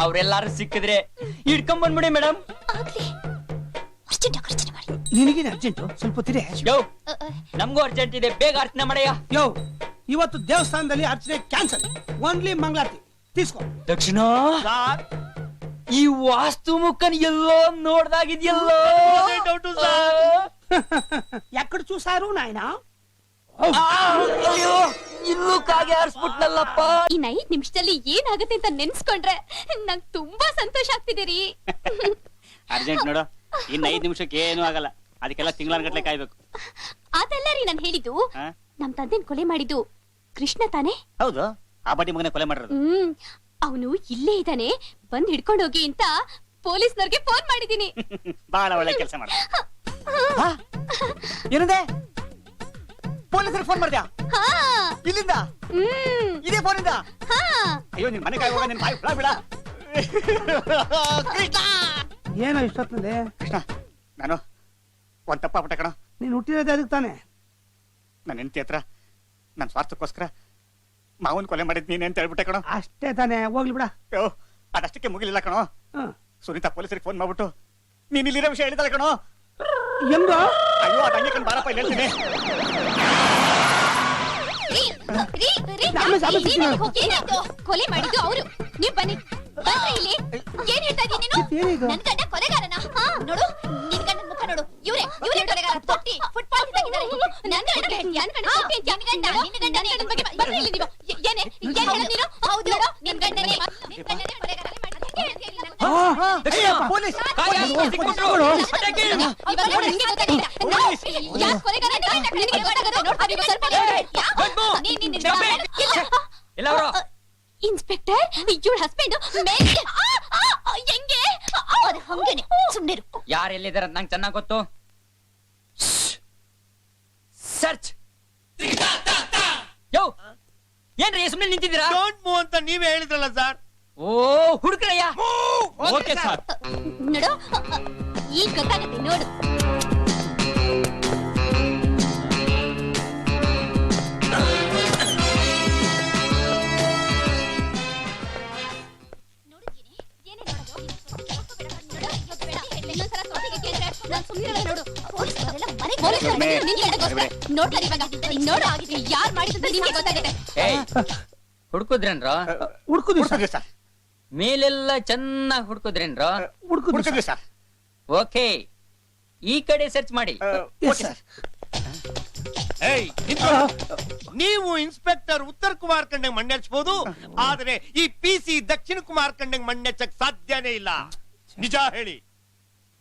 ಅವ್ರೆಲ್ಲಾರು ಸಿಕ್ಕಿದ್ರೆ ಹಿಡ್ಕೊಂಡ್ ಬಂದ್ಬಿಡಿ ಮೇಡಮ್. ನಿನಗೇನು ಅರ್ಜೆಂಟು? ಸ್ವಲ್ಪ ತಿರೇ. ಯೋ, ನಮ್ಗೂ ಅರ್ಜೆಂಟ್ ಇದೆ, ಬೇಗ ಅರ್ಚನೆ ಮಾಡಯ್ಯ. ಯೋ, ಇವತ್ತು ದೇವಸ್ಥಾನದಲ್ಲಿ ಅರ್ಚನೆ ಕ್ಯಾನ್ಸಲ್, ಓನ್ಲಿ ಮಂಗಳಾರತಿ ತೀಸ್ಕೊ. ದಕ್ಷಿಣ, ಈ ವಾಸ್ತು ಮುಖನ್ ಎಲ್ಲೋ ನೋಡ್ದಾಗಿದ್ಯಲ್ಲೋ. ಎಕ್ಕಡ ಚೂಸಾರು ನಾಯನ. ಅಯ್ಯೋ, ಇಲ್ಲೂ ಕಾಗೆ ಆರಿಸ್ಬಿಟ್ನಲ್ಲಪ್ಪ. ಇನ್ 5 ನಿಮಿಷದಲ್ಲಿ ಏನಾಗುತ್ತೆ ಅಂತ ನೆನ್ಸ್ಕೊಂಡ್ರೆ ನಂಗೆ ತುಂಬಾ ಸಂತೋಷ ಆಗ್ತಿದೆ. ಅರ್ಜೆಂಟ್ ನೋಡು, ಇನ್ನು 5 ನಿಮಿಷಕ್ಕೆ ಏನು ಆಗಲ್ಲ, ಅದಕ್ಕೆಲ್ಲ ತಿಂಗಳಾನ್ಗಟ್ಲೆ ಕಾಯ್ಬೇಕು. ಅದಲ್ಲ ರೀ ನಾನು ಹೇಳಿದ್ದು, ನಮ್ ತಂದೆನ್ ಕೊಲೆ ಮಾಡಿದ್ದು ಕೃಷ್ಣ ತಾನೇ? ಹೌದು, ಆ ಬಡ್ಡಿ ಮಗನೇ ಕೊಲೆ ಮಾಡಿರೋದು. ಅವನು ಇಲ್ಲೇ ಇದ್ದಾನೆ, ಬಂದ್ ಹಿಡ್ಕೊಂಡು ಹೋಗಿ ಅಂತ ಪೊಲೀಸ್ನವ್ರಿಗೆ ಫೋನ್ ಮಾಡಿದೀನಿ. ಬಹಳ ಒಳ್ಳೆ ಕೆಲಸ ಮಾಡ. ಏನಂದೆ? ಪೊಲೀಸರಿಗೆ ಫೋನ್ ಮಾಡ್ದ್ಯಾ? ಇಲ್ಲಿಂದ? ಇದೇ ಫೋನಿಂದ? ಅಯ್ಯೋ, ನಿನ್ ಮನೆ ಕಾಯಿ ಹೋಗ, ನಿನ್ ಬಾಯಿ ಬಿಡ. ಕೃಷ್ಣ, ಏನೋ ಇಷ್ಟೊತ್ತಿನಲ್ಲಿ? ಕೃಷ್ಣ, ನಾನು ಒಂದ್ ತಪ್ಪಾಗ್ಬಿಟ್ಟೆ ಕಣ. ನೀನ್ ಹುಟ್ಟಿರೋದೇ ಅದಕ್ಕೆ ತಾನೆ. ನನ್ನ ಹೆಂಡತಿ ಹತ್ರ ನನ್ನ ಸ್ವಾರ್ಥಕ್ಕೋಸ್ಕರ ಮಾವನ್ ಕೊಲೆ ಮಾಡಿದ್ ನೀನೆ ಅಂತ ಹೇಳ್ಬಿಟ್ಟೆ ಕಣೋ. ಅಷ್ಟೇ ತಾನೆ, ಹೋಗ್ಲಿ ಬಿಡ. ಅದಷ್ಟಕ್ಕೆ ಮುಗಿಲಿಲ್ಲ ಕಣೋ. ಸುನೀತಾ ಪೊಲೀಸರಿಗೆ ಫೋನ್ ಮಾಡ್ಬಿಟ್ಟು ನೀನ್ ಇಲ್ಲಿರೋ ವಿಷಯ ಹೇಳಿದಲ್ಲ ಕಣೋ. ಹೆಂಗ ಅಯ್ಯೋ ಅದ್ ಹಂಗೆ ಕಣ್ ಬಾರಪ್ಪ ಇಲ್ಲಿ ಹೇಳ್ತೀನಿ. ಏನಾಯ್ತು? ಕೊಲೆ ಮಾಡಿದ್ದು ಅವರು. ನೀವ್ ಬನ್ನಿ ಬಂದ್ರೆ ಇಲ್ಲಿ. ಏನ್ ಹೇಳ್ತಾ ಇದ್ದೀನಿ ನೀನು? ನನ್ ಗಂಡ ಕೊಲೆಗಾರನ? ನೋಡು ನಿನ್ ಗಂಡನ ಮುಖ ನೋಡು. ಇವ್ರೇ ಕೊಲೆಗಾರ. ತೊಟ್ಟಿ ಫುಟ್ಪಾತ್ ಇದ್ದಾಗಿದ್ದಾರೆ. ನನ್ ಗಂಡ ಹೇಳ್ತೀಯ? ನಿನ್ ಗಂಡನೇ ಇದ್ರ ಬಗ್ಗೆ ಬರ್ರಿ ಇಲ್ಲಿ ನೀವು. ಏನ್ ಹೇಳೋದು ನೀನು? ಹೌದು ನೋಡು ನಿನ್ ಗಂಡನೇ ಕೊಲೆಗಾರ ಪೊಲೀಸ್ ಇನ್ಸ್ಪೆಕ್ಟರ್ ಇವಳ ಹಸ್ಬೆಂಡ್ ಹೆಂಗೆ ಹಂಗೇನೆ ಸುಮ್ನಿರು. ಯಾರು ಎಲ್ಲಿದಾರ ನಂಗೆ ಚೆನ್ನಾಗ್ ಗೊತ್ತು. ಸರ್ಚ್. ಯೋ ಏನ್ರಿ ಸುಮ್ನೆ ನಿಂತಿದ್ದೀರಾ? ಡೋಂಟ್ ಮೂವ್ ಅಂತ ನೀವೇ ಹೇಳಿದ್ರಲ್ಲ ಸರ್. ಓ ಹುಡುಕ್ರಯ್ಯ. Okay sir. ನೋಡು ಈಗ ಗೊತ್ತಾಗತ್ತೆ ನೋಡು. ನೋಡ್ತಾರೆ ಇವಾಗ. ನೋಡು ಆಗಿದೆ ಯಾರು ಮಾಡಿದ್ರೆ ನಿಮ್ಗೆ ಗೊತ್ತಾಗುತ್ತೆ. ಹುಡುಕುದ್ರೇನ್ರ? ಹುಡ್ಕುದ್ವಿ ಸರ್. ಮೇಲೆಲ್ಲ ಚೆನ್ನಾಗಿ ಹುಡುಕುದ್ರೇನ್ರ? ಹುಡುಕಿದ್ವಿ ಸರ್. ಓಕೆ ಈ ಕಡೆ ಸರ್ಚ್ ಮಾಡಿ. ಏಯ್, ನಿಂತ್ಕೊಳ್ಳು. ನೀವು ಇನ್ಸ್ಪೆಕ್ಟರ್ ಉತ್ತರ ಕುಮಾರ್ ಕಂಡಂಗ್ ಮಣ್ಣೆಚ್ಬಹುದು, ಆದ್ರೆ ಈ PC ದಕ್ಷಿಣ ಕುಮಾರ್ ಕಂಡಂಗ್ ಮಣ್ಣೆಚ್ಚಕ್ ಸಾಧ್ಯನೇ ಇಲ್ಲ. ನಿಜ ಹೇಳಿ,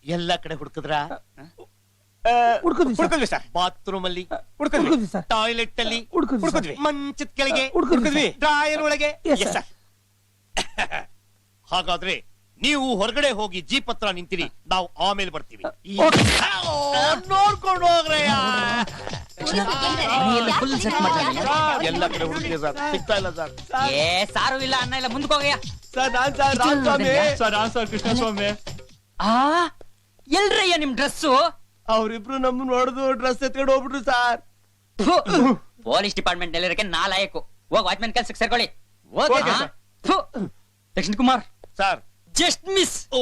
ಎಲ್ಲ ಕಡೆ ಹುಡುಕಿದ್ರ? ಹುಡುಕಿದ್ವಿ ಸರ್. ಬಾತ್ರೂಮ್ ಅಲ್ಲಿ ಹುಡ್ಕುದ್ವಿ ಸರ್. ಟಾಯ್ಲೆಟ್ ಅಲ್ಲಿ ಹುಡುಕಿದ್ವಿ. ಮಂಚದ ಕೆಳಗೆ ಹುಡ್ಕುದ್ವಿ. ಡ್ರಾಯರ್ ಒಳಗೆ. Yes, sir. ಹಾಗಾದ್ರೆ ನೀವು ಹೊರಗಡೆ ಹೋಗಿ ಜೀಪ್ ಹತ್ರ ನಿಂತಿರಿ, ನಾವು ಆಮೇಲೆ ಬರ್ತೀವಿ. ನೋಡ್ಕೊಂಡು ಹೋಗ್ರಯ್ಯ. ಎಲ್ಲ ಕಡೆ ಹುಡುಕಿದೆ ಸರ್, ಸಿಗ್ತಾ ಇಲ್ಲ ಸರ್. ಏ ಸಾರು ಇಲ್ಲ ಅನ್ನ ಇಲ್ಲ ಮುಂದಕ್ಕೆ ಹೋಗಯ್ಯ. ಸರ್ ನಾನ್ sir Ramaswamy. Sir sir Krishnaswamy. ಆ ಎಲ್ರಯ್ಯ ನಿಮ್ ಡ್ರೆಸ್ಸು? ಅವ್ರಿಬ್ರು ನಮ್ಮನ್ನ ಹೊಡೆದು ಡ್ರೆಸ್ ಎತ್ಕೊಂಡು ಹೋಗ್ಬಿಟ್ರು ಸರ್. ಪೊಲೀಸ್ ಡಿಪಾರ್ಟ್ಮೆಂಟ್ ನಲ್ಲಿರಕ್ಕೆ ನಾಲಾಯಕು. ಹೋಗ್ ವಾಚ್ಮನ್ ಕೆಲ್ಸಕ್ಕೆ ಸೇರ್ಕೊಳ್ಳಿ. Dakshina Kumar sir just miss. ಓ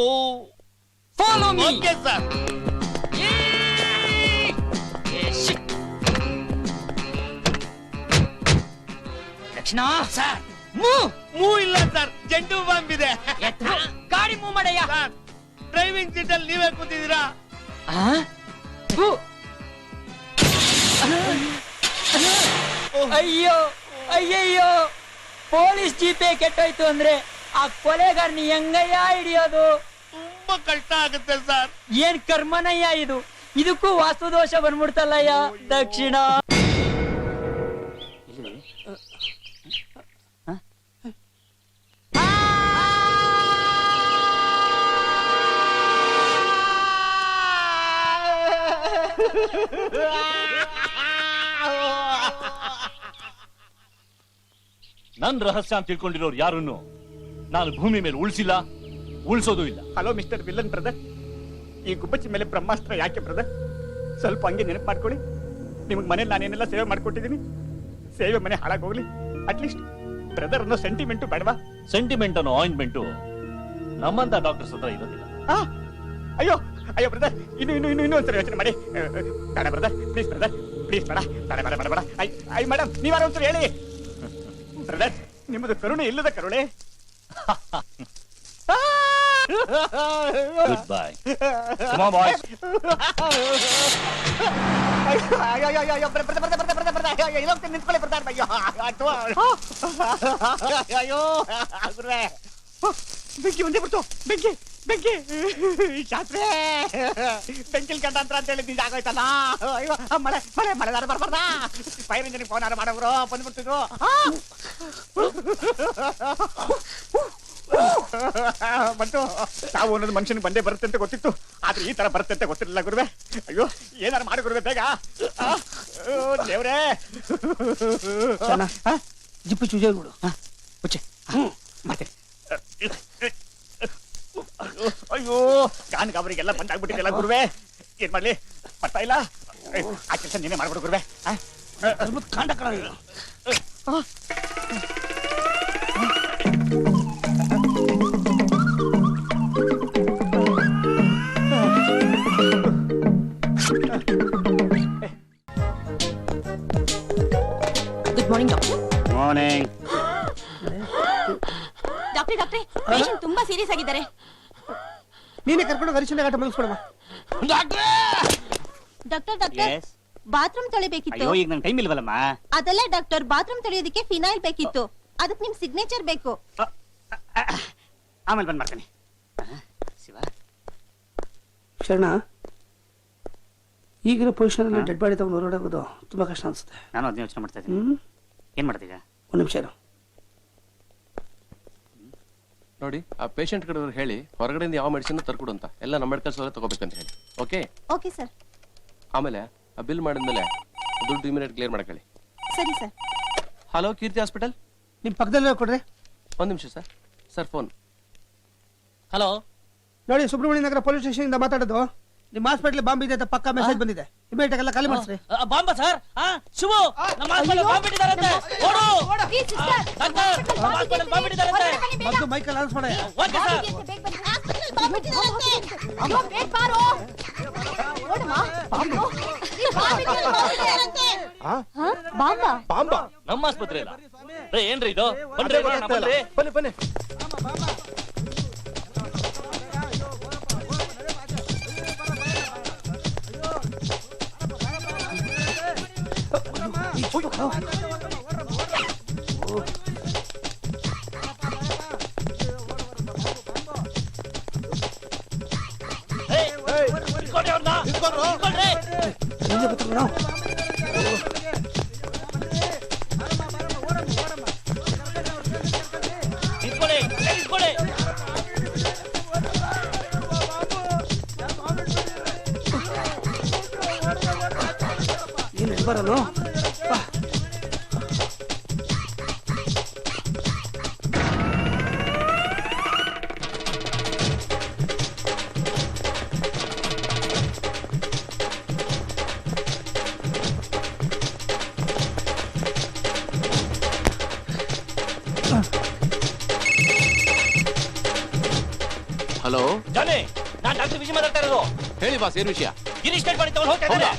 follow me. Okay sir. Dakshina sir move. Move ಇಲ್ಲ ಸರ್, ಜಂಡು ಬಾಂಬ್ ಇದೆ. ಗಾಡಿ ಮೂವ್ ಮಾಡಯ್ಯ. ಸರ್ ಡ್ರೈವಿಂಗ್ ಸೀಟ್ ಅಲ್ಲಿ ನೀವೇ ಕೂತಿದ್ದೀರಾ? ಅಯ್ಯೋ ಅಯ್ಯಯ್ಯೋ, ಪೊಲೀಸ್ ಜೀಪೇ ಕೆಟ್ಟೋಯ್ತು ಅಂದ್ರೆ ಆ ಕೊಲೆಗಾರನಿ ಹೆಂಗಯ್ಯ ಹಿಡಿಯೋದು? ತುಂಬಾ ಕಷ್ಟ ಆಗುತ್ತೆ ಸರ್. ಏನ್ ಕರ್ಮನಯ್ಯ ಇದು? ಇದಕ್ಕೂ ವಾಸ್ತುದೋಷ ಬಂದ್ಬಿಡ್ತಲ್ಲಯ್ಯ ದಕ್ಷಿಣ. ನನ್ ರಹಸ್ಯ ಅಂತ ತಿಳ್ಕೊಂಡಿರೋರು ಯಾರನ್ನು ನಾನು ಭೂಮಿ ಮೇಲೆ ಉಳಿಸಿಲ್ಲ, ಉಳಿಸೋದು ಇಲ್ಲ. ಹಲೋ ಮಿಸ್ಟರ್ ವಿಲ್ಲನ್ ಬ್ರದರ್, ಈ ಗುಬ್ಬಚ್ಚಿ ಮೇಲೆ ಬ್ರಹ್ಮಾಸ್ತ್ರ ಯಾಕೆ ಬ್ರದರ್? ಸ್ವಲ್ಪ ಹಂಗೆ ನೆನಪು ಮಾಡ್ಕೊಳ್ಳಿ. ನಿಮ್ಗೆ ಮನೇಲಿ ನಾನೇನೆಲ್ಲ ಸೇವೆ ಮಾಡ್ಕೊಟ್ಟಿದ್ದೀನಿ. ಸೇವೆ ಮನೆ ಹಾಳಾಗೋಗ್ಲಿ, ಅಟ್ಲೀಸ್ಟ್ ಬ್ರದರ್ ಅನ್ನೋ ಸೆಂಟಿಮೆಂಟು ಬೇಡವಾ? ಸೆಂಟಿಮೆಂಟ್ ಅನ್ನೋ ಆಯಿಂಟ್ಮೆಂಟು ನಮ್ಮಂತ ಡಾಕ್ಟರ್ಸ್ ಹತ್ರ ಇರೋದಿಲ್ಲ. ಅಯ್ಯೋ ಅಯ್ಯೋ ಬ್ರದರ್, ಇನ್ನು ಒಂದ್ಸರಿ ಯೋಚನೆ ಮಾಡಿ. ಬೇಡ ಬ್ರದರ್, ಪ್ಲೀಸ್ ಬ್ರದರ್, ಪ್ಲೀಸ್ ಬೇಡ ಬೇಡ ಬೇಡ ಬೇಡ ಬೇಡ. ಐ ಮೇಡಮ್, ನೀವಾರ ಒಂದ್ಸರಿ ಹೇಳಿ ಬ್ರದರ್, ನಿಮ್ಮದು ಕರುಣೆ ಇಲ್ಲದ ಕರುಣೆ. Good bye. Come on boys. ನಿಂತ್ಕೊಳ್ಳಿ ಬ್ರದರ್. ಅಯ್ಯೋ ಗುರುವೆ, ಬೆಂಕಿ ಒಂದೇ ಬಿಡ್ತು. ಬೆಂಕಿ ಬೆಂಕಿ ಶಾಸ್ತ್ರೆ, ಬೆಂಕಿಲ್ ಗಂಡಾಂತರ ಅಂತ ಹೇಳಿ ನಿಜ ಆಗೋಯ್ತಲ್ಲ. ಅಯ್ಯೋ ಮಳೆ ಮಳೆ ಮಳೆದಾರ ಬರ್ಬಾರ್ದ? ಫೈರ್ ಇಂಜಿನ್ ಫೋನ್ ಆರ ಮಾಡೋರು ಬಂದ್ಬಿಡ್ತಿದ್ರು. ಬಂತು. ತಾವು ಅನ್ನೋದು ಮನುಷ್ಯನಿಗೆ ಬಂದೇ ಬರುತ್ತೆ ಅಂತ ಗೊತ್ತಿತ್ತು, ಆದ್ರೆ ಈ ತರ ಬರುತ್ತೆ ಅಂತ ಗೊತ್ತಿರಲಿಲ್ಲ ಗುರುವೆ. ಅಯ್ಯೋ ಏನಾರು ಮಾಡಿ ಗುರುವೆ ಬೇಗ. ದೇವ್ರೇ, ಜಿಪ್ಪು ಚೂಜೆಗಳು ಮುಚ್ಚೆ ಮತ್ತೆ. ಅಯ್ಯೋ ಗಾನ್ ಗಾಬರಿಗೆಲ್ಲ ಬಂದಾಗ್ಬಿಟ್ಟಿದೆಲ್ಲ ಗುರುವೆ. ಏನ್ ಮಾಡ್ಲಿ, ಬರ್ತಾ ಇಲ್ಲ. ಆ ಕೆಲಸ ನೀನೇ ಮಾಡ್ಬಿಡು ಗುರುವೆ. ಕಾಂಡ ಕಣ. Good morning doctor. Morning. Doctor doctor patient ತುಂಬಾ ಸೀರಿಯಸ್ ಆಗಿದ್ದಾರೆ. ನೀನೇ ಕರ್ಕೊಂಡು ಹರಿಶ್ಚಂದ್ರ ಘಾಟ ಮುಗಿಸ್ಕೊಡಮ್ಮ. ಡಾಕ್ಟ್ರೇ ಡಾಕ್ಟರ್ ಡಾಕ್ಟರ್ Yes. ಬಾತ್ರೂಮ್ ತೊಳಿಬೇಕಿತ್ತು. ಅಯ್ಯೋ ಈಗ ನನ್ ಟೈಮ್ ಇಲ್ವಲ್ಲಮ್ಮ. ಅದಲ್ಲ ಡಾಕ್ಟರ್, ಬಾತ್ರೂಮ್ ತೊಳೆಯೋದಕ್ಕೆ ಫಿನೈಲ್ ಬೇಕಿತ್ತು. ಅದಕ್ಕೆ ನಿಮ್ ಸಿಗ್ನೇಚರ್ ಬೇಕು. ಆಮೇಲೆ ಬಂದ್ ಮಾಡ್ತೀನಿ. ಶಿವ ಶರಣ, ಈಗಿನ ಪೊಸಿಷನ್ ಅಲ್ಲಿ ಡೆಡ್ ಬಾಡಿ ತಗೊಂಡು ಹೊರಗಡೆ ಹೋಗೋದು ತುಂಬಾ ಕಷ್ಟ ಅನ್ಸುತ್ತೆ. ನಾನು ಅದನ್ನ ಯೋಚನೆ ಮಾಡ್ತಾ ಇದ್ದೀನಿ. ಏನ್ ಮಾಡ್ತೀಗ? ಒಂದ್ ನಿಮಿಷ ಇರು. ನೋಡಿ, ಆ ಪೇಷಂಟ್ ಕಡೆ ಹೇಳಿ ಹೊರಗಡೆಯಿಂದ ಯಾವ ಮೆಡಿಸಿನ್ ತರ್ಕೊಡು ಅಂತ. ಎಲ್ಲ ನಮ್ಮ ಮೆಡಿಕಲ್ಸ್ ಅಲ್ಲೇ ತಗೋಬೇಕಂತ ಹೇಳಿ. Okay okay sir. ಆಮೇಲೆ ಆ ಬಿಲ್ ಮಾಡಿದ್ಮೇಲೆ ದುಡ್ಡು ಇಮಿಡಿಯೇಟ್ ಕ್ಲಿಯರ್ ಮಾಡಕೊಳ್ಳಿ. ಸರಿ ಸರ್. ಹಲೋ, ಕೀರ್ತಿ ಹಾಸ್ಪಿಟಲ್. ನಿಮ್ ಪಕ್ಕದಲ್ಲೇ ಕೊಡ್ರಿ. ಒಂದ್ ನಿಮಿಷ ಸರ್. Sir phone. ಹಲೋ, ನೋಡಿ, ಸುಬ್ರಹ್ಮಣ್ಯ ನಗರ ಪೊಲೀಸ್ ಸ್ಟೇಷನ್ ಇಂದ ಮಾತಾಡೋದು. ನಿಮ್ಮ ಹಾಸ್ಪಿಟಲ್ ಬಾಂಬ್ ಇದೆ ಅಂತ ಪಕ್ಕಾ ಮೆಸೇಜ್ ಬಂದಿದೆ. ಇಮಿಡಿಯೇಟ್ ಎಲ್ಲ ಖಾಲಿ ಮಾಡಿಸ್ರಿ. ಬಾಂಬ ಸರ್. ಶಿವು, ನಮ್ಮ ಹಾಸ್ಪಿಟಲ್ ಬಾಂಬ್ ಇಟ್ಟಿದಾರಂತೆ. ಓಡು Please, sister. ಡಾಕ್ಟರ್, ನಮ್ಮ ಹಾಸ್ಪಿಟಲ್ ಬಾಂಬ್ ಇಟ್ಟಿದಾರಂತೆ. ಮೊದಲು ಮೈಕಲ್ ಅನೌನ್ಸ್ ಮಾಡಿ. Okay sir. ಅಯ್ಯೋ, ಬೇಗ ಬಾರೋ. ನೋಡಮ್ಮ, ಬಾಂಬು. ಈ ಬಾಂಬಾ? ಬಾಂಬ ನಮ್ಮ ಆಸ್ಪತ್ರೆ ಇಲ್ಲ. ಏನ್ರಿ ಇದು? ಬನ್ರಿ ಬರೋಣ, ಬನ್ರಿ. ಬನ್ನಿ ಬನ್ನಿ. ಇಟ್ಕೊಳ್ರಿ ಅವ್ರನ್ನ. ಇಟ್ಕೊಳ್ರಿ. ಇಲ್ಲೇ ಬರ್ತೀವಿ ನಾವು. ಇಟ್ಕೊಳ್ಳಿ, ಇಟ್ಕೊಳ್ಳಿ. ಏನು ಬರೋನು? ಹಲೋ ಜಾನಿ, ನಾನ್ ಡಾಕ್ಟರ್ ವಿಜಯ್ ಮಾತಾಡ್ತಾ ಇರೋದು. ಹೇಳಿ ಬಾಸ್, ಏನ್ ವಿಷಯ? ಗಿರೀಶ್ ಟೆಟ್ ಮಾಡಿ ತಗೊಂಡು ಹೋಗ್ತಾ ಇದ್ದಾರೆ.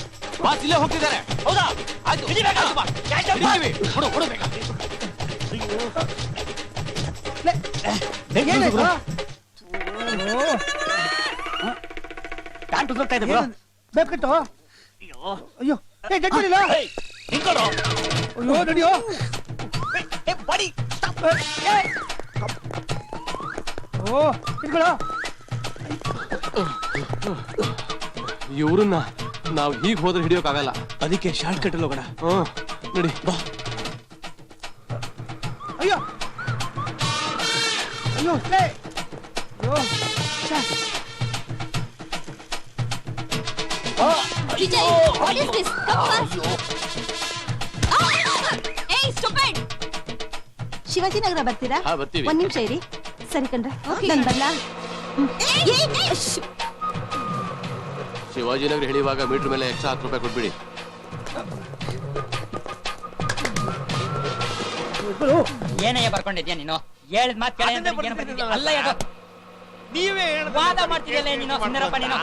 ಬಾಸ್ ಇಲ್ಲೇ ಹೋಗ್ತಿದ್ದಾರೆ. ಹೌದಾ? ಆಯ್ತು, ಹಿಡಿಬೇಕಾ? ಕ್ಯಾಚ್ ಅಪ್ ಮಾಡಿ. ಹೊಡು ಹೊಡು ಬೇಗ. ಏನಾಯ್ತು? ಕಾಂಟು ಹೋಗ್ತಾ ಇದೆ ಬ್ರೋ. ಬೇಕಿತ್ತು. ಅಯ್ಯೋ ಅಯ್ಯೋ, ಏ ಡೆಡ್ ಬಾಡಿ ಇಲ್ಲ. ಏಯ್, ನಿಂತ್ಕೊಳ್ಳೋ. ಅಯ್ಯೋ ನಡಿಯೋ. ಏ ಬಾಡಿ ಓ ಇಟ್ಕೊಳ್ಳೋ. ಇವ್ರನ್ನ ನಾವು ಹೀಗ್ ಹೋದ್ರೆ ಹಿಡಿಯೋಕ್ಕಾಗಲ್ಲ. ಅದಕ್ಕೆ ಶಾರ್ಟ್ ಕಟ್ ಅಲ್ಲಿ ಹೋಗೋಣ. ನಡಿ ಬಾ. ಅಯ್ಯೋ ಅಯ್ಯೋ ಸ್ಟೇ. ಅಯ್ಯೋ ಛೆ. Vijay, what is this? Come fast. Hey, stupid. Shivajinagar ಬರ್ತೀರಾ? ಹಾ, ಬರ್ತೀವಿ. ಒಂದ್ ನಿಮಿಷ ಇರಿ. ಸರಿ ಕಣ್ರ, Okay. ನನ್ ಬರ್ಲಾ? ಶಿವಾಜಿನಗರ ಹಿಡಿಯುವಾಗ ಮೀಟರ್ ಮೇಲೆ ಎಕ್ಸ್ಟ್ರಾ 10 ರೂಪಾಯಿ ಕೊಟ್ಬಿಡಿ. ಏನಯ್ಯ ಬರ್ಕೊಂಡಿದ್ಯಾ ನೀನು? ಹೇಳಿದ ಮಾತು ಕೇಳ. ಅದನ್ನೇ ಏನು ಬರ್ತಿದ್ದೀನಲ್ಲ ಅಲ್ಲ ಸರ್. ಅದು. ನೀವೇ ಹೇಳಿದ್ರೆ ವಾದ ಮಾಡ್ತಿದ್ಯಲ್ಲ ನೀನು. ಸುಂದರಪ್ಪ ನೀನು.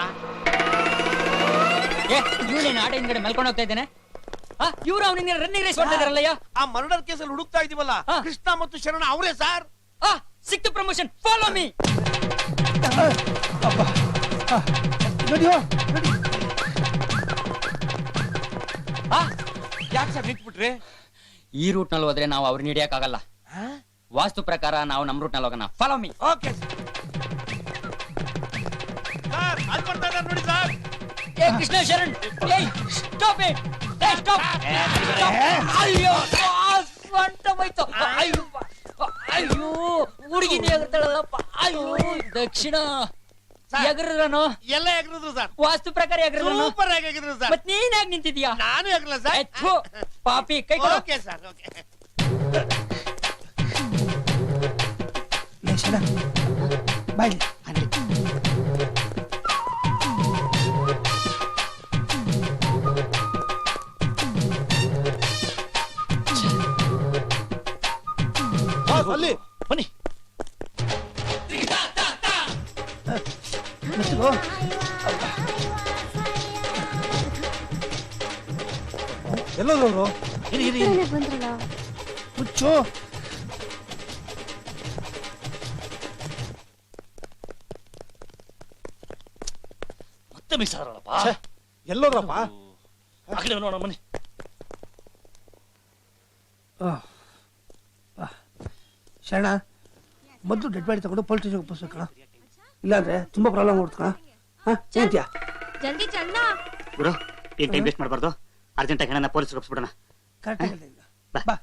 ಏ, ಇವನೇನು ಆಟ ಹಿಂದ್ಗಡೆ ಮಲ್ಕೊಂಡು ಹೋಗ್ತಾ ಇದ್ದೇನೆ. ಇವ್ರು ಅವನಿಗೆ ರನ್ನಿಂಗ್ ರೇಸ್ ಮಾಡ್ತಾ ಇದಾರಲ್ಲಯ್ಯ. ಆ ಮರ್ಡರ್ ಕೇಸಲ್ಲಿ ಹುಡುಕ್ತಾ ಇದೀವಲ್ಲ, ಹಾ. ಕೃಷ್ಣ ಮತ್ತು ಶರಣ ಅವರೇ ಸರ್. ಸಿಕ್ತು ಪ್ರಮೋಷನ್. Follow me. ನಡಿಯೋ. ಯಾಕೆ ಸರ್ ನಿಂತ್ಬಿಟ್ರಿ? ಈ ರೂಟ್ ನಲ್ಲಿ ಹೋದ್ರೆ ನಾವು ಅವ್ರನ್ನ ಹಿಡಿಯಕ್ಕಾಗಲ್ಲ. ವಾಸ್ತು ಪ್ರಕಾರ ನಾವು ನಮ್ ರೂಟ್ ನಲ್ಲಿ ಹೋಗೋಣ. Follow me. ಓಕೆ ಸರ್, ಅಲ್ಲಿ ಬರ್ತಾ ಇದ್ದಾರೆ ನೋಡಿ ಸರ್. ಏ ಕೃಷ್ಣ ಶರಣ್, ಏಯ್ ಸ್ಟಾಪ್ ಇಟ್. ಏಯ್ ಸ್ಟಾಪ್. ಅಯ್ಯೋ, ಸ್ವಂತ ಹೋಯ್ತು. ಅಯ್ಯೋ ಅಯ್ಯೋ, ಹುಡುಗಿನಿ ಎಗರ್ತಾಳಲ್ಲಪ್ಪ. ಅಯ್ಯೋ, ದಕ್ಷಿಣ ಎಗರನು. ಎಲ್ಲ ಎಗರಿದ್ರು ಸರ್. ವಾಸ್ತು ಪ್ರಕಾರ ಎಗರನು. ಸೂಪರ್ ಆಗಿ ಎಗರಿದ್ರು ಸರ್. ಮತ್ ನೀನ್ ಯಾಕೆ ನಿಂತಿದ್ಯಾ? ನಾನು ಎಗರಲ್ಲ ಸರ್. ಎತ್ತು, ಪಾಪಿ ಕೈ ಕೊಡು. Okay sir, okay. ಲೇ ಶರಣ, ಬಾಯ್. ಅಲ್ಲಿ ಬನ್ನಿ. ಎಲ್ಲೋದವ್ರು ಬಂದ್ರಲ್ಲ. ಹುಚ್ಚು ಮತ್ತೆ ಮಿಸ್ ಆದ್ರಲ್ಲಪ್ಪ. ಎಲ್ಲೋದ್ರಪ್ಪ? ಆ ಕಡೆ ನೋಡೋಣ ಬನ್ನಿ. ಶರಣ, ಮೊದಲು ಡೆಡ್ ಬಾಡಿ ತಗೊಂಡು ಪೊಲೀಸ್ ಸ್ಟೇಷನ್ ಒಪ್ಪಿಸ್ಬೇಕಣ, ಇಲ್ಲಾಂದ್ರೆ ತುಂಬಾ ಪ್ರಾಬ್ಲಮ್ ಆಗ್ಬಿಡ್ತಣ. ಏನಂತೀಯ? ಜಲ್ದಿ ಚಣ್ಣ. ಗುರು ಏನ್ ಟೈಮ್ ವೇಸ್ಟ್ ಮಾಡಬಾರ್ದು, ಅರ್ಜೆಂಟ್ ಆಗಿ ಹೆಣ್ಣನ ಪೊಲೀಸ್ ಒಪ್ಪಿಸ್ಬಿಡೋಣ. ಕರೆಕ್ಟ್ ಬಾ.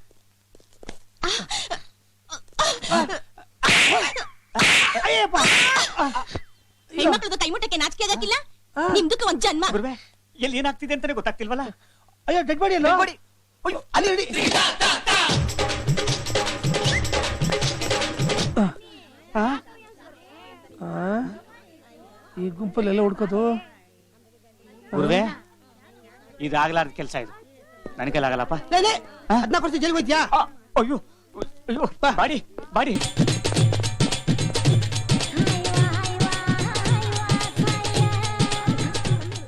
ಹೆಣ್ಮಕ್ಳದ್ದು ಕೈ ಮುಟ್ಟಕ್ಕೆ ನಾಚಿಕೆ ಆಗಕ್ಕಿಲ್ಲ, ನಿಮ್ದಕ್ಕೆ ಒಂದ್ ಜನ್ಮ. ಗುರುವೆ ಎಲ್ಲಿ ಏನಾಗ್ತಿದೆ ಅಂತಾನೆ ಗೊತ್ತಾಗ್ತಿಲ್ವಲ್ಲ. ಅಯ್ಯೋ ಡೆಡ್ ಬಾಡಿ ಅಲ್ಲ, ಅಯ್ಯೋ ಅಲ್ಲಿ ಹಿಡಿ. ಈ ಗುಂಪಲ್ಲೆಲ್ಲ ಹುಡ್ಕೋದು. ಗುರುವೆ ಇದಾಗ್ಲಾರ್ದ ಕೆಲಸ ಇದು, ನನ್ನ ಕೈಲಾಗಲ್ಲಪ್ಪ. ಅದನ್ನ ಕೊಡ್ತೀನಿ, ಜೈಲ್ಗೆ ಹೋಯ್ತಿಯಾ? ಅಯ್ಯೋ ಅಯ್ಯೋ, ಬಾಡಿ ಬಾಡಿ.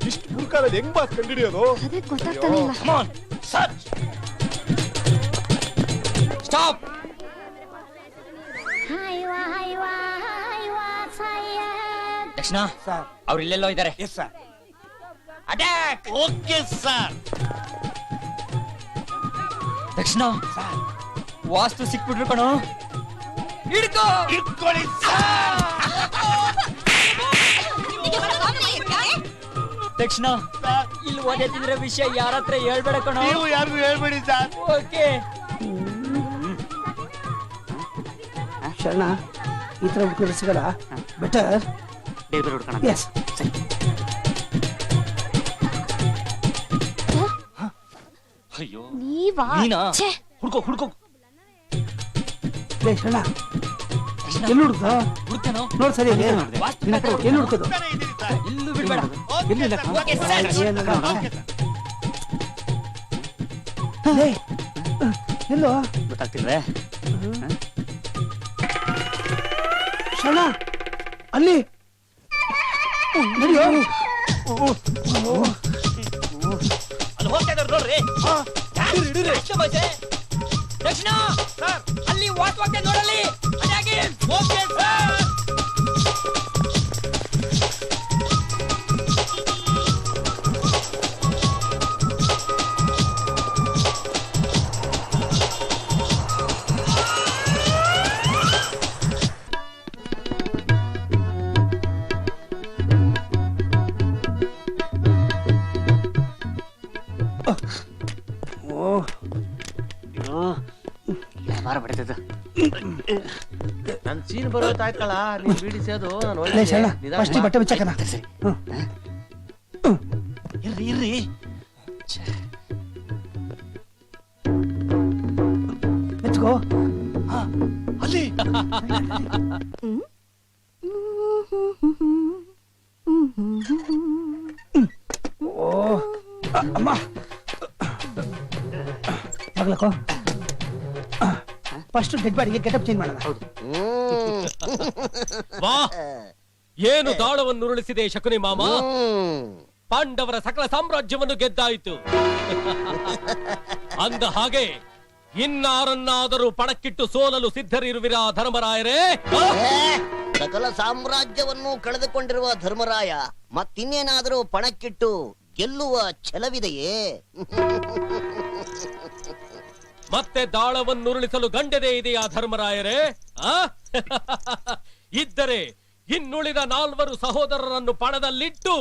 ಇಷ್ಟು ಮುರ್ಕಾಲಲ್ಲಿ ಹೆಂಗ್ ಬಾಸ್ ಕಂಡಿಡಿಯೋದು? ಅದೇ ಗೊತ್ತಾಗ್ತಾನೆ ಇಲ್ಲ. Come on, search. Stop. Dakshina sir. ಅವ್ರು ಇಲ್ಲೆಲ್ಲೋ ಇದ್ದಾರೆ. Yes sir. Attack. Okay sir. ದಕ್ಷಿಣ ವಾಸ್ತು ಸಿಕ್ಬಿಟ್ರು ಕಣೋ. ಹಿಡ್ಕೋ. ಇಟ್ಕೊಳ್ಳಿ ಸರ್. ದಕ್ಷಿಣ ಇಲ್ಲಿ ಒದೆ ತಿಂದ್ರೆ ವಿಷಯ ಯಾರ ಹತ್ರ ಹೇಳ್ಬೇಡ ಕಣೋ. ನೀವು ಯಾರಿಗೂ ಹೇಳ್ಬೇಡಿ ಸರ್. ಓಕೆ. ಶರಣ, ಈ ತರ ಹುಡುಗರು ಸಿಗಲ್ಲ, ಬೆಟರ್ ಬೇರೆ ಹುಡ್ಕೋಣ. ಎಸ್. ಅಯ್ಯೋ ನೀವಾ? ನೀನಾ? ಛೆ. ಹುಡ್ಕೋ ಹುಡ್ಕೋ. ಶರಣ, ಎಲ್ಲಿ ಹುಡುಕ್ದ? ಹುಡುಕ್ತೇನೋ. ನೋಡ್ ಸರಿ, ಎಲ್ಲಿ ಹುಡ್ಕೋದು? ಇದೀನಿ ಸರ್. ಎಲ್ಲೂ ಬಿಡ್ಬೇಡ. ಎಲ್ಲಿಲ್ಲ? Okay sir. Okay sir. ಎಲ್ಲೋ ಗೊತ್ತಾಗ್ತಿಲ್ವೇ? ಶರಣ, ಅಲ್ಲಿ ನಡೆಯೋ. ಅಲ್ಲಿ ಹೋಗ್ತಾ ಇದ್ದಾರೆ ನೋಡ್ರಿ. ದಕ್ಷಿಣ ಅಲ್ಲಿ ವಾಸವಾಗ್ತದೆ ನೋಡಲ್ಲಿ. ಅದಾಗಿ ಓಕೆ ಸರ್. ಬಾರ ಬಡಿತದ. ನನ್ ಸೀನ್ ಬರೋತಾಯ್ತಲ್ಲ, ನೀನ್ ಬೀಡಿ ಸೇದು ನಾನು ಲೇ ಶರಣ, ಫಸ್ಟ್ ಈ ಬಟ್ಟೆ ಬಿಚ್ಚಕನ. ಇರ್ರಿ ಇರ್ರಿ. ಎತ್ಕೋ. ಅಲ್ಲಿ ಓ ಅಮ್ಮ, ಮಗ್ಲಕ್ಕೋ. ಫಸ್ಟ್ ಡೆಡ್ ಬಾಡಿಗೆ ಗೆಟಪ್ ಚೇಂಜ್ ಮಾಡೋಣ. ವಾ, ಏನು ದಾಳವನ್ನು ಉರುಳಿಸಿದೆ ಶಕುನಿ ಮಾಮ. ಪಾಂಡವರ ಸಕಲ ಸಾಮ್ರಾಜ್ಯವನ್ನು ಗೆದ್ದಾಯಿತು. ಅಂದ ಹಾಗೆ ಇನ್ನಾರನ್ನಾದರೂ ಪಣಕ್ಕಿಟ್ಟು ಸೋಲಲು ಸಿದ್ಧರಿರುವಿರಾ ಧರ್ಮರಾಯರೇ? ಸಕಲ ಸಾಮ್ರಾಜ್ಯವನ್ನು ಕಳೆದುಕೊಂಡಿರುವ ಧರ್ಮರಾಯ ಮತ್ತಿನ್ನೇನಾದರೂ ಪಣಕ್ಕಿಟ್ಟು ಗೆಲ್ಲುವ ಛಲವಿದೆಯೇ? ಮತ್ತೆ ದಾಳವನ್ನುರುಳಿಸಲು ಗಂಡದೇ ಇದೆಯಾ ಧರ್ಮರಾಯರೇ? ಇದ್ದರೆ ಇನ್ನುಳಿದ 4 ಸಹೋದರರನ್ನು ಪಣದಲ್ಲಿಟ್ಟು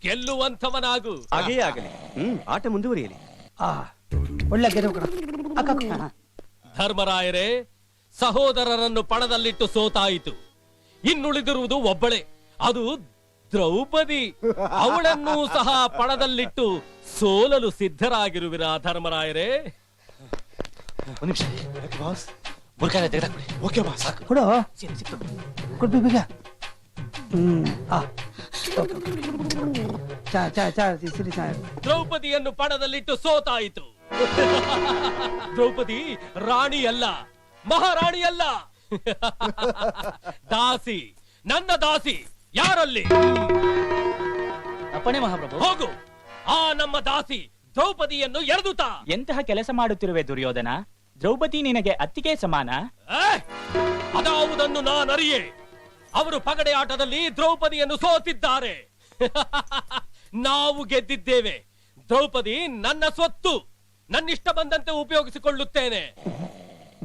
ಗೆಲ್ಲುವಂಥವನಾಗು. ಹಾಗೆಯೇ ಆಗಲಿ. ಆಟ ಮುಂದುವರಿಯಲಿ. ಒಳ್ಳೆ ಗೆಲುವು ಕಣ. ಧರ್ಮರಾಯರೇ, ಸಹೋದರರನ್ನು ಪಣದಲ್ಲಿಟ್ಟು ಸೋತಾಯಿತು. ಇನ್ನುಳಿದಿರುವುದು ಒಬ್ಬಳೆ, ಅದು ದ್ರೌಪದಿ. ಅವಳನ್ನೂ ಸಹ ಪಣದಲ್ಲಿಟ್ಟು ಸೋಲಲು ಸಿದ್ಧರಾಗಿರುವಿರಾ ಧರ್ಮರಾಯರೇ? ಒಂದು ನಿಮಿಷ ಬಾಸ್, ಬುರ್ಕಾನ ತೆಗೆದಾಕ್ಬಿಡಿ. Okay boss. ಕೊಡು, ಕೊಡ್ಬೇಕು ಬೇಗ. ದ್ರೌಪದಿಯನ್ನು ಪಣದಲ್ಲಿಟ್ಟು ಸೋತಾಯಿತು. ದ್ರೌಪದಿ ರಾಣಿಯಲ್ಲ, ಮಹಾರಾಣಿಯಲ್ಲ, ದಾಸಿ, ನನ್ನ ದಾಸಿ. ಯಾರಲ್ಲಿ? ಅಪ್ಪಣೆ ಮಹಾಪ್ರಭು. ಹೋಗು, ಆ ನಮ್ಮ ದಾಸಿ ದ್ರೌಪದಿಯನ್ನು ಎಳೆದುತ. ಎಂತಹ ಕೆಲಸ ಮಾಡುತ್ತಿರುವೆ ದುರ್ಯೋಧನ? ದ್ರೌಪದಿ ನಿನಗೆ ಅತ್ತಿಗೆ ಸಮಾನ? ಅದಾವುದನ್ನು ನಾನರಿಯೆ. ಅವರು ಪಗಡೆ ಆಟದಲ್ಲಿ ದ್ರೌಪದಿಯನ್ನು ಸೋತಿದ್ದಾರೆ. ನಾವು ಗೆದ್ದಿದ್ದೇವೆ. ದ್ರೌಪದಿ ನನ್ನ ಸ್ವತ್ತು, ನನ್ನಿಷ್ಟ ಬಂದಂತೆ ಉಪಯೋಗಿಸಿಕೊಳ್ಳುತ್ತೇನೆ.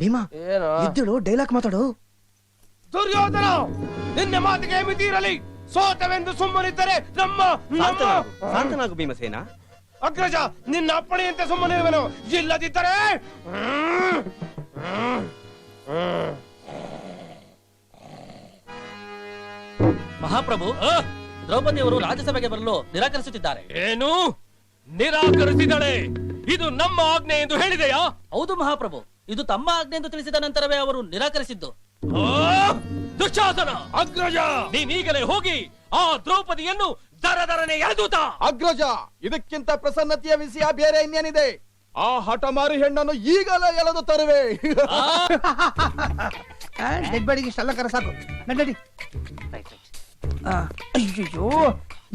ಭೀಮಾ ಇದ್ದಳು ಡೈಲಾಗ್ ಮಾತಾಡು. ದುರ್ಯೋಧನ, ನಿನ್ನ ಮಾತಿಗೆ ಮಿತಿ ಇರಲಿ. ಸೋತವೆಂದು ಸುಮ್ಮನಿದ್ದರೆ ನಮ್ಮ ಶಾಂತನಾಗು ಭೀಮಸೇನ. ಅಗ್ರಜ, ನಿನ್ನ ಅಪ್ಪಣೆಯಂತೆ ಸುಮ್ಮನಿರುವೆನು. ಇಲ್ಲದಿದ್ದರೆ ಮಹಾಪ್ರಭು, ದ್ರೌಪದಿಯವರು ರಾಜ್ಯಸಭೆಗೆ ಬರಲು ನಿರಾಕರಿಸುತ್ತಿದ್ದಾರೆ. ಏನು ನಿರಾಕರಿಸಿದಳೆ? ಇದು ನಮ್ಮ ಆಜ್ಞೆ ಎಂದು ಹೇಳಿದೆಯಾ? ಹೌದು ಮಹಾಪ್ರಭು, ಇದು ತಮ್ಮ ಆಜ್ಞೆ ಎಂದು ತಿಳಿಸಿದ ನಂತರವೇ ಅವರು ನಿರಾಕರಿಸಿದ್ದು. ದುಶ್ಯಾಸನ! ಅಗ್ರಜ, ನೀನೀಗಲೇ ಹೋಗಿ ಆ ದ್ರೌಪದಿಯನ್ನು ದರದರನೆ ಎಳೆದೂತ. ಅಗ್ರಜ, ಇದಕ್ಕಿಂತ ಪ್ರಸನ್ನತೆಯ ವಿಷಯ ಬೇರೆ ಇನ್ನೇನಿದೆ? ಆ ಹಠಮಾರಿ ಹೆಣ್ಣನ್ನು ಈಗಲೇ ಎಳೆದು ತರುವೆ. ಡೆಡ್ ಬಾಡಿಗೆ ಇಷ್ಟೆಲ್ಲ ಕರ ಸಾಕು. ನಡಿ. ಅಯ್ಯೋ,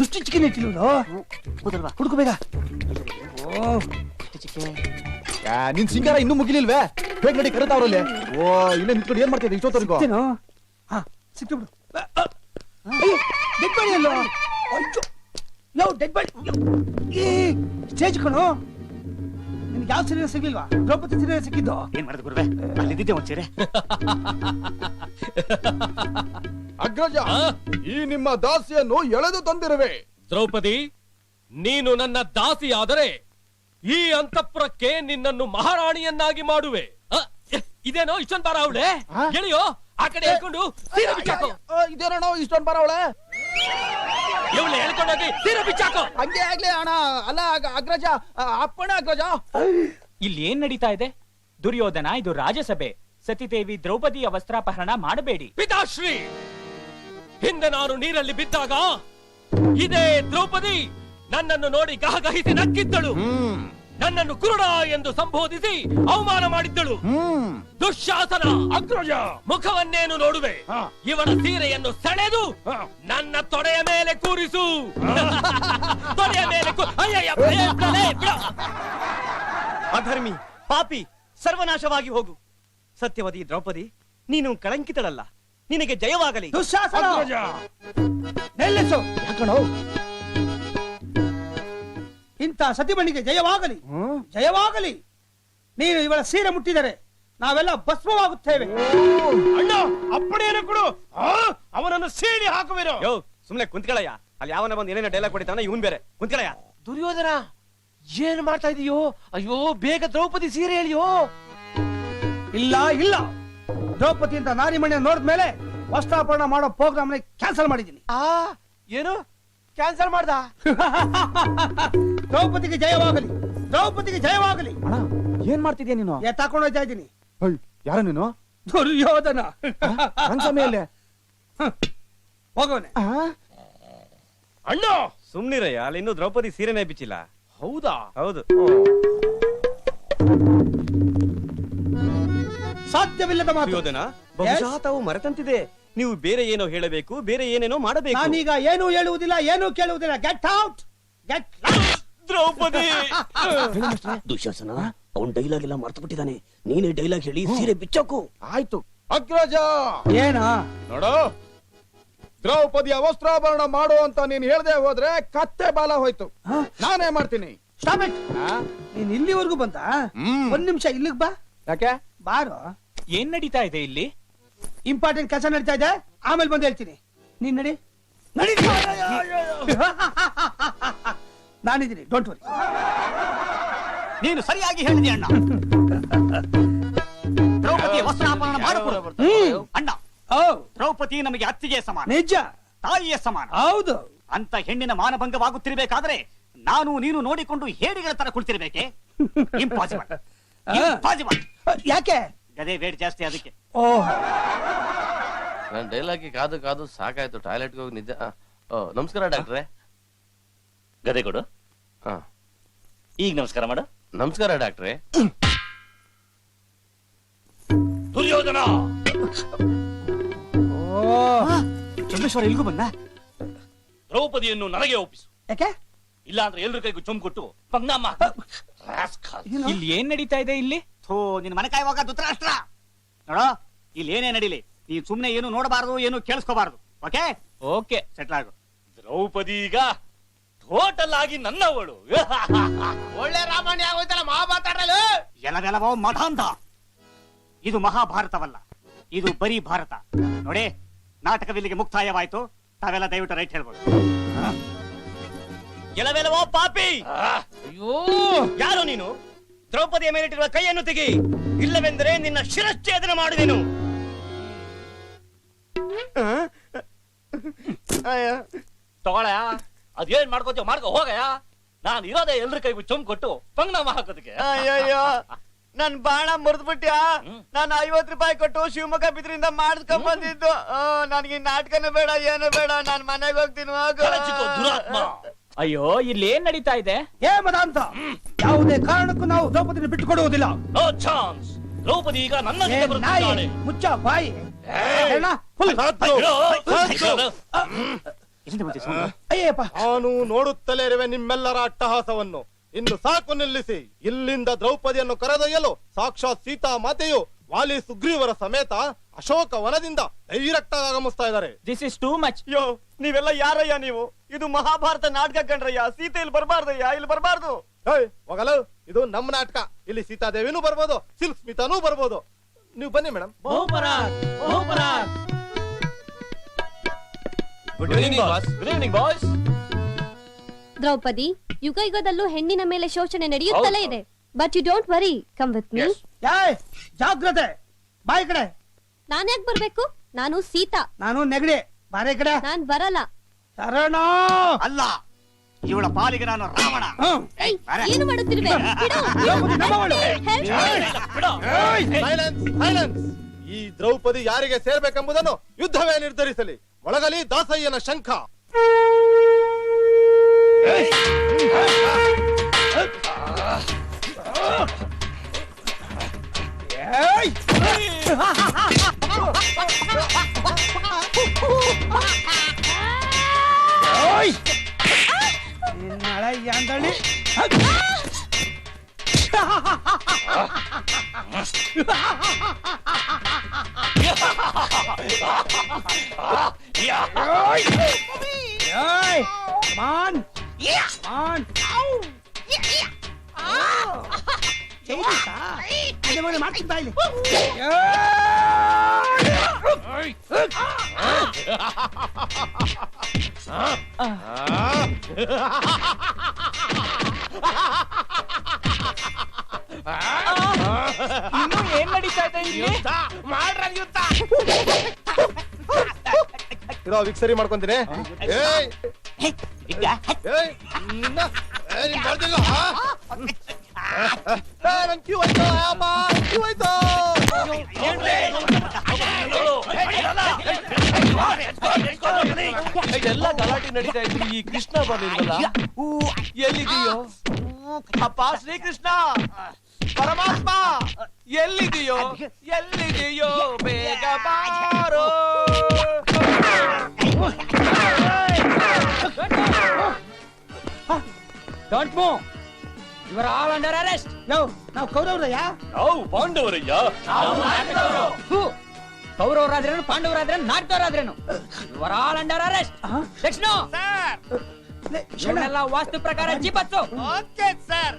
ದುಷ್ಟಿ ಚಿಕನ್ ಇಟ್ಟಿಲ್ವೋ? ಹುಡುಕು ಬೇಗ. ನಿನ್ ಸಿಂಗಾರ ಇನ್ನೂ ಮುಗಿಲಿಲ್ವೇ? ಬೇಗ ನಡಿ, ಕರೆತಾವ್ರಲ್ಲಿ. ಓ, ಇಲ್ಲೇ ನಿಂತ್ಕೊಂಡು ಏನ್ ಮಾಡ್ತಿದ್ದೆ ಇಷ್ಟೊತ್ತವರೆಗೂ? ಸಿಕ್ತು ಬಿಡು. ಡೆಡ್ ಬಾಡಿ ಅಲ್ಲೋ? ಅಯ್ಯೋ, ಡೆಡ್ ಬಾಡಿ. ಸ್ಟೇಜ್ ಕಣೋ. ನಿನ್ಗೆ ಯಾವ ಸೀರೆ ಸಿಗ್ಲಿಲ್ವಾ? ದ್ರೌಪದಿ ಸೀರೆ ಸಿಕ್ಕಿದ್ದು. ಏನ್ ಮಾಡಿದ ಗುರುವೆ? ಅಲ್ಲಿದ್ದೆ ಒಂದ್ ಸೀರೆ. ಅಗ್ರಜ, ಈ ನಿಮ್ಮ ದಾಸಿಯನ್ನು ಎಳೆದು ತಂದಿರುವೆ. ದ್ರೌಪದಿ, ನೀನು ನನ್ನ ದಾಸಿಯಾದರೆ ಈ ಅಂತಃಪುರಕ್ಕೆ ನಿನ್ನನ್ನು ಮಹಾರಾಣಿಯನ್ನಾಗಿ ಮಾಡುವೆ. ಇದೇನೋ ಇಷ್ಟೊಂದು ಬಾರ ಅವಳೆ? ಗೆಳೆಯೋ, ಆ ಕಡೆ ಹೇಳ್ಕೊಂಡು ಸೀರೆ ಬಿಚ್ಚಾಕೋ. ಇದೇನೋ ಇಷ್ಟೊಂದು ಬಾರ ಅವಳೆ? ಇವಳು ಹೇಳ್ಕೊಂಡೋಗಿ ಸೀರೆ ಬಿಚ್ಚಾಕೋ. ಹಂಗೆ ಆಗ್ಲಿ ಅಣ್ಣ. ಅಲ್ಲ ಅಗ್ರಜ, ಅಪ್ಪಣ ಅಗ್ರಜ. ಇಲ್ಲಿ ಏನ್ ನಡೀತಾ ಇದೆ? ದುರ್ಯೋಧನ, ಇದು ರಾಜಸಭೆ. ಸತಿದೇವಿ ದ್ರೌಪದಿಯ ವಸ್ತ್ರಾಪಹರಣ ಮಾಡಬೇಡಿ. ಪಿತಾಶ್ರೀ, ಹಿಂದೆ ನಾನು ನೀರಲ್ಲಿ ಬಿದ್ದಾಗ ಇದೇ ದ್ರೌಪದಿ ನನ್ನನ್ನು ನೋಡಿ ಗಹಗಹಿಸಿ ನಕ್ಕಿದ್ದಳು. ನನ್ನನ್ನು ಕುರುಡ ಎಂದು ಸಂಬೋಧಿಸಿ ಅವಮಾನ ಮಾಡಿದ್ದಳು. ದುಶ್ಯಾಸನ! ಅಗ್ರಜ, ಮುಖವನ್ನೇನು ನೋಡುವೆ? ಇವಳ ಸೀರೆಯನ್ನು ಸೆಳೆದು ನನ್ನ ತೊಡೆಯ ಮೇಲೆ ಕೂರಿಸು. ತೊಡೆಯ ಮೇಲೆ ಅಧರ್ಮಿ, ಪಾಪಿ, ಸರ್ವನಾಶವಾಗಿ ಹೋಗು. ಸತ್ಯವತಿ ದ್ರೌಪದಿ, ನೀನು ಕಳಂಕಿತಳಲ್ಲ. ನಿನಗೆ ಜಯವಾಗಲಿ. ದುಶ್ಯಾಸನ! ನಿಲ್ಲಿಸು. ಯಾಕಣೋ? ಇಂಥ ಸತಿಮಣಿಗೆ ಜಯವಾಗಲಿ, ಜಯವಾಗಲಿ. ನೀನು ಇವಳ ಸೀರೆ ಮುಟ್ಟಿದರೆ ನಾವೆಲ್ಲ ಭಸ್ಮವಾಗುತ್ತೇವೆ. ಅಣ್ಣ, ಅಪ್ಪಣೆಯನ್ನು ಕೊಡು. ಅವನನ್ನು ಸೀಳಿ ಹಾಕುವೆನು. ಯೋ, ಸುಮ್ನೆ ಕುಂತ್ಕೊಳ್ಳಯ್ಯ. ಅಲ್ಲಿ ಯಾವನ ಬಂದು ಏನೇನೋ ಡೈಲಾಗ್ ಕೊಡಿತಾನ, ಇವನ್ ಬೇರೆ. ಕುಂತ್ಕೊಳ್ಳಯ್ಯ. ದುರ್ಯೋಧನ, ಏನ್ ಮಾಡ್ತಾ ಇದೀಯೋ? ಅಯ್ಯೋ, ಬೇಗ ದ್ರೌಪದಿ ಸೀರೆ ಹೇಳಿಯೋ. ಇಲ್ಲ ಇಲ್ಲ, ದ್ರೌಪದಿ ಅಂತ ನಾರಿಮಣ್ಣ ನೋಡಿದ್ಮೇಲೆ ವಸ್ತ್ರಾಪರಣ ಮಾಡೋ ಪ್ರೋಗ್ರಾಮ್ ಕ್ಯಾನ್ಸಲ್ ಮಾಡಿದ್ದೀನಿ. ಏನು ಕ್ಯಾನ್ಸಲ್ ಮಾಡ್ದ? ದ್ರೌಪದಿಗೆ ಜಯವಾಗಲಿ, ದ್ರೌಪದಿಗೆ ಜಯವಾಗಲಿ. ಏನ್ ಮಾಡ್ತಿದ್ಯಾ ನೀನು? ತಕೊಂಡು ಹೋಗ್ತಾ ಇದ್ದೀನಿ. ಯಾರ ನೀನು? ದುರ್ಯೋಧನ. ಮೇಲೆ ಹೋಗೋನೆ. ಅಣ್ಣ, ಸುಮ್ನಿರಯ್ಯ. ಅಲ್ಲಿ ಇನ್ನೂ ದ್ರೌಪದಿ ಸೀರೆನೇ ಬಿಚ್ಚಿಲ್ಲ. ಹೌದಾ? ಹೌದು. ಸಾಧ್ಯವಿಲ್ಲದ ಮಾತು. ದುರ್ಯೋಧನ, ಬಹುಶಃ ತಾವು ಮರೆತಂತಿದೆ. ನೀವು ಬೇರೆ ಏನೋ ಹೇಳಬೇಕು, ಬೇರೆ ಏನೇನೋ ಮಾಡಬೇಕು. ನಾನೀಗ ಏನೂ ಹೇಳುವುದಿಲ್ಲ, ಏನೂ ಕೇಳುವುದಿಲ್ಲ. Get out, get out. Draupadi! Dushasana, ಅವನ್ ಡೈಲಾಗ್ ಎಲ್ಲ ಮರ್ತು ಬಿಟ್ಟಿದ್ದಾನೆ. ನೀನೇ ಡೈಲಾಗ್ ಹೇಳಿ ಸೀರೆ ಬಿಚ್ಚೋಕು. ಆಯ್ತು. ಅಗ್ರಜ, ಏನ ನೋಡು, ದ್ರೌಪದಿಯ ವಸ್ತ್ರಾಭರಣ ಮಾಡು ಅಂತ ನೀನ್ ಹೇಳ್ದೆ ಹೋದ್ರೆ ಕತ್ತೆ ಬಾಲ ಹೋಯ್ತು. ನಾನೇ ಮಾಡ್ತೀನಿ. Stop it. ನೀನ್ ಇಲ್ಲಿವರೆಗೂ ಬಂದ? ಒಂದ್ ನಿಮಿಷ ಇಲ್ಲಿಗೆ ಬಾ. ಯಾಕೆ? ಬಾರೋ. ಏನ್ ನಡೀತಾ ಇದೆ ಇಲ್ಲಿ? ಇಂಪಾರ್ಟೆಂಟ್ ಕೆಲಸ ನಡೀತಾ ಇದೆ, ಆಮೇಲೆ ಬಂದು ಹೇಳ್ತೀನಿ. ನೀನ್ ನಡಿ. ನಡಿ. ನಾನಿದ್ದೀನಿ, ಡೋಂಟ್ ವರಿ. ನೀನು ಸರಿಯಾಗಿ ಹೇಳಿದೆ ಅಣ್ಣ. ದ್ರೌಪದಿಯ ವಸ್ತ್ರಾಪರಣ ಮಾಡಿಕೊಡು ಅಣ್ಣ. ದ್ರೌಪದಿ ನಮಗೆ ಅತ್ತಿಗೆ ಸಮಾನ, ನಿಜ. ತಾಯಿಯ ಸಮಾನ. ಹೌದು. ಅಂತ ಹೆಣ್ಣಿನ ಮಾನಭಂಗವಾಗುತ್ತಿರಬೇಕಾದ್ರೆ ನಾನು ನೀನು ನೋಡಿಕೊಂಡು ಹೇಡಿಗಳ ತರ ಕುಳಿತಿರ್ಬೇಕೆ? Impossible, impossible. ಯಾಕೆ? ಗದೆ ವೇಟ್ ಜಾಸ್ತಿ ಅದಕ್ಕೆ. ನಾನು ಡೈಲಾಗಿ ಕಾದು ಕಾದು ಸಾಕಾಯ್ತು. ಟಾಯ್ಲೆಟ್ಗೆ ಹೋಗಿ ನಿದ್ದೆ. ನಮಸ್ಕಾರ ಡಾಕ್ಟ್ರೆ. ಗದೆ ಕೊಡು. ಈಗ ನಮಸ್ಕಾರ ಮಾಡು. ನಮಸ್ಕಾರ ಡಾಕ್ಟ್ರೆ. ದುರ್ಯೋಧನ! ಚಂದ್ರೇಶ್ವರ ಇಲ್ಗೂ ಬಂದ. ದ್ರೌಪದಿಯನ್ನು ನನಗೆ ಒಪ್ಪಿಸು. ಯಾಕೆ? ಇಲ್ಲ ಅಂದ್ರೆ ಎಲ್ರ ಕೈಗೂ ಚೊಂಬ್ ಕೊಟ್ಟು ಪಂಗ್ನಾಮ ಇಲ್ಲಿ ಏನ್ ನಡೀತಾ ಇದೆ ಇಲ್ಲಿ? ಥೋ ನಿನ್ ಮನೆ ಕಾಯುವಾಗ ಧೃತರಾಷ್ಟ್ರ ನೋಡೋ, ಇಲ್ಲಿ ಏನೇ ನಡೀಲಿ ನೀನ್ ಸುಮ್ನೆ ಏನು ನೋಡಬಾರದು, ಏನು ಕೇಳಿಸ್ಕೋಬಾರದು. ಓಕೆ ಓಕೆ, ಸೆಟ್ಲ್ ಆಗು. ದ್ರೌಪದಿ ಈಗ ಟೋಟಲ್ ಆಗಿ ನನ್ನವಳು. ಒಳ್ಳೆ ರಾಮಾಯಣ ಆಗೋಯ್ತಲ್ಲ, ಮಹಾಭಾರತ ಎಲ್ಲವೆಲ್ಲವೋ ಮಠಾಂಧ. ಇದು ಮಹಾಭಾರತವಲ್ಲ, ಇದು ಬರೀ ಭಾರತ. ನೋಡಿ, ನಾಟಕವಿಲ್ಲಿಗೆ ಮುಕ್ತಾಯವಾಯ್ತು. ತಾವೆಲ್ಲ ದಯವಿಟ್ಟು ರೈಟ್ ಹೇಳ್ಬೋದು. ಕೆಲವೆಲ್ಲವೋ ಪಾಪಿ. ಅಯ್ಯೋ, ಯಾರು ನೀನು? ದ್ರೌಪದಿಯ ಮೇಲಿಟ್ಟಿರುವ ಕೈಯನ್ನು ತೆಗಿ, ಇಲ್ಲವೆಂದರೆ ನಿನ್ನ ಶಿರಚ್ಛೇದನ ಮಾಡುವೆನು. ತಗೊಳಯ, ಅದೇನ್ ಮಾಡ್ಕೋತೀವ ಮಾಡ್ಕೋ, ಹೋಗಯ. ನಾನು ಇರೋದೇ ಎಲ್ರ ಕೈಗೂ ಚೊಂಬ್ ಕೊಟ್ಟು ಪಂಗ್ನಾಮ ಹಾಕೋದಕ್ಕೆ. ಅಯ್ಯಯ್ಯೋ, ನನ್ ಬಾಣ ಮುರಿದ್ಬಿಟ್ಯಾ? ನಾನು 50 ರೂಪಾಯಿ ಕೊಟ್ಟು ಶಿವಮೊಗ್ಗ ಬಿದ್ರಿಂದ ಮಾಡಿಸ್ಕೊಂಡ್ ಬಂದಿದ್ದು. ನನ್ಗೆ ನಾಟಕನೂ ಬೇಡ, ಏನು ಬೇಡ, ನಾನ್ ಮನೆಗೆ ಹೋಗ್ತೀನಿ. ದುರಾತ್ಮ. ಅಯ್ಯೋ, ಇಲ್ಲಿ ಏನ್ ನಡೀತಾ ಇದೆ? ಏ ಮದಾಂತ, ಯಾವುದೇ ಕಾರಣಕ್ಕೂ ನಾವು ದ್ರೌಪದಿನ ಬಿಟ್ಟುಕೊಡುವುದಿಲ್ಲ. No chance. ದ್ರೌಪದಿ ಈಗ ನನ್ನ ಜೊತೆ ಬರುತ್ತಿದ್ದಾಳೆ. ಮುಚ್ಚ ಬಾಯಿ. ಅಯ್ಯಪ್ಪ, ನಾನು ನೋಡುತ್ತಲೇ ಇರುವೆ ನಿಮ್ಮೆಲ್ಲರ ಅಟ್ಟಹಾಸವನ್ನು. ಇನ್ನು ಸಾಕು, ನಿಲ್ಲಿಸಿ. ಇಲ್ಲಿಂದ ದ್ರೌಪದಿಯನ್ನು ಕರೆದೊಯ್ಯಲು ಸಾಕ್ಷಾತ್ ಸೀತಾ ಮಾತೆಯು ವಾಲಿ ಸುಗ್ರೀವರ ಸಮೇತ ಅಶೋಕ ವನದಿಂದ ಡೈರೆಕ್ಟ್ ಆಗಿ ಆಗಮಿಸ್ತಾ ಇದ್ದಾರೆ. This is too much. ಅಯ್ಯೋ, ನೀವೆಲ್ಲ ಯಾರಯ್ಯ ನೀವು? ಇದು ಮಹಾಭಾರತ ನಾಟಕ ಕಣ್ರಯ್ಯ. ಸೀತೆ ಇಲ್ಲಿ ಬರಬಾರ್ದಯ್ಯ, ಇಲ್ಲಿ ಬರಬಾರ್ದು. ಹೋಗಲು, ಇದು ನಮ್ಮ ನಾಟಕ. ಇಲ್ಲಿ ಸೀತಾದೇವಿನೂ ಬರ್ಬೋದು, ಸಿಲ್ಕ್ ಸ್ಮಿತಾನೂ ಬರ್ಬೋದು. ನೀವು ಬನ್ನಿ madam. Good evening boys. Draupadi, ಯುಗ ಯುಗದಲ್ಲೂ ಹೆಣ್ಣಿನ ಮೇಲೆ ಶೋಷಣೆ ನಡೆಯುತ್ತಲೇ ಇದೆ. But you don't worry, come with me. ಜಾಗ್ರತೆ, ಬಾಯಿ ಕಡೆ. ನಾನ್ ಯಾಕೆ ಬರ್ಬೇಕು? ನಾನು ಸೀತಾ. ನಾನು ನೆಗಡಿ, ಬಾರೆ ಕಡೆ. ನಾನ್ ಬರಲ್ಲ. ಶರಣ ಅಲ್ಲ, ಇವಳ ಪಾಲಿಗೆ ನಾನು ರಾವಣ. ಏನು ಮಾಡುತ್ತಿರುವೆ? ಈ ದ್ರೌಪದಿ ಯಾರಿಗೆ ಸೇರ್ಬೇಕೆಂಬುದನ್ನು ಯುದ್ಧವೇ ನಿರ್ಧರಿಸಲಿ. ಒಳಗಲಿ ದಾಸಯ್ಯನ ಶಂಖ. ನಾಳೆ ಯಾಂದಳಿ. ಮಾನ್ ಮಾನ್ ಮಾಡ್ತೀನಿ ಬಾಯ್ಲಿ. ಇನ್ನು ಏನ್ ನಡೀತಾ ಇದೆ ಇಲ್ಲಿ? ಇರೋ ವಿಕ್ಸರಿ ಮಾಡ್ಕೊಂತೀನಿ. ಇದೆಲ್ಲ ಗಲಾಟೆ ನಡೀತಾ ಇದ್ರು, ಈ ಕೃಷ್ಣ ಬರ್ಲಿಲ್ವಲ್ಲ? ಎಲ್ಲಿದೆಯೋ ಅಪ್ಪ ಶ್ರೀಕೃಷ್ಣ ಪರಮಾತ್ಮ, ಎಲ್ಲಿದೆಯೋ ಎಲ್ಲಿದೆಯೋ, ಬೇಗ ಬಾರೋ. Don't move, you are all under arrest. ನಾವು ಕೌರವರಯ್ಯ. ನಾವು ಪಾಂಡವರಯ್ಯ. ಕೌರವರಾದ್ರೇನು, ಪಾಂಡವರಾದ್ರೇನು, ನಾಟಕರಾದ್ರೇನು, you are all under arrest. Lakshmana, ಇವನ್ನೆಲ್ಲ ವಾಸ್ತು ಪ್ರಕಾರ ಜೀಪತ್ತು. Okay sir.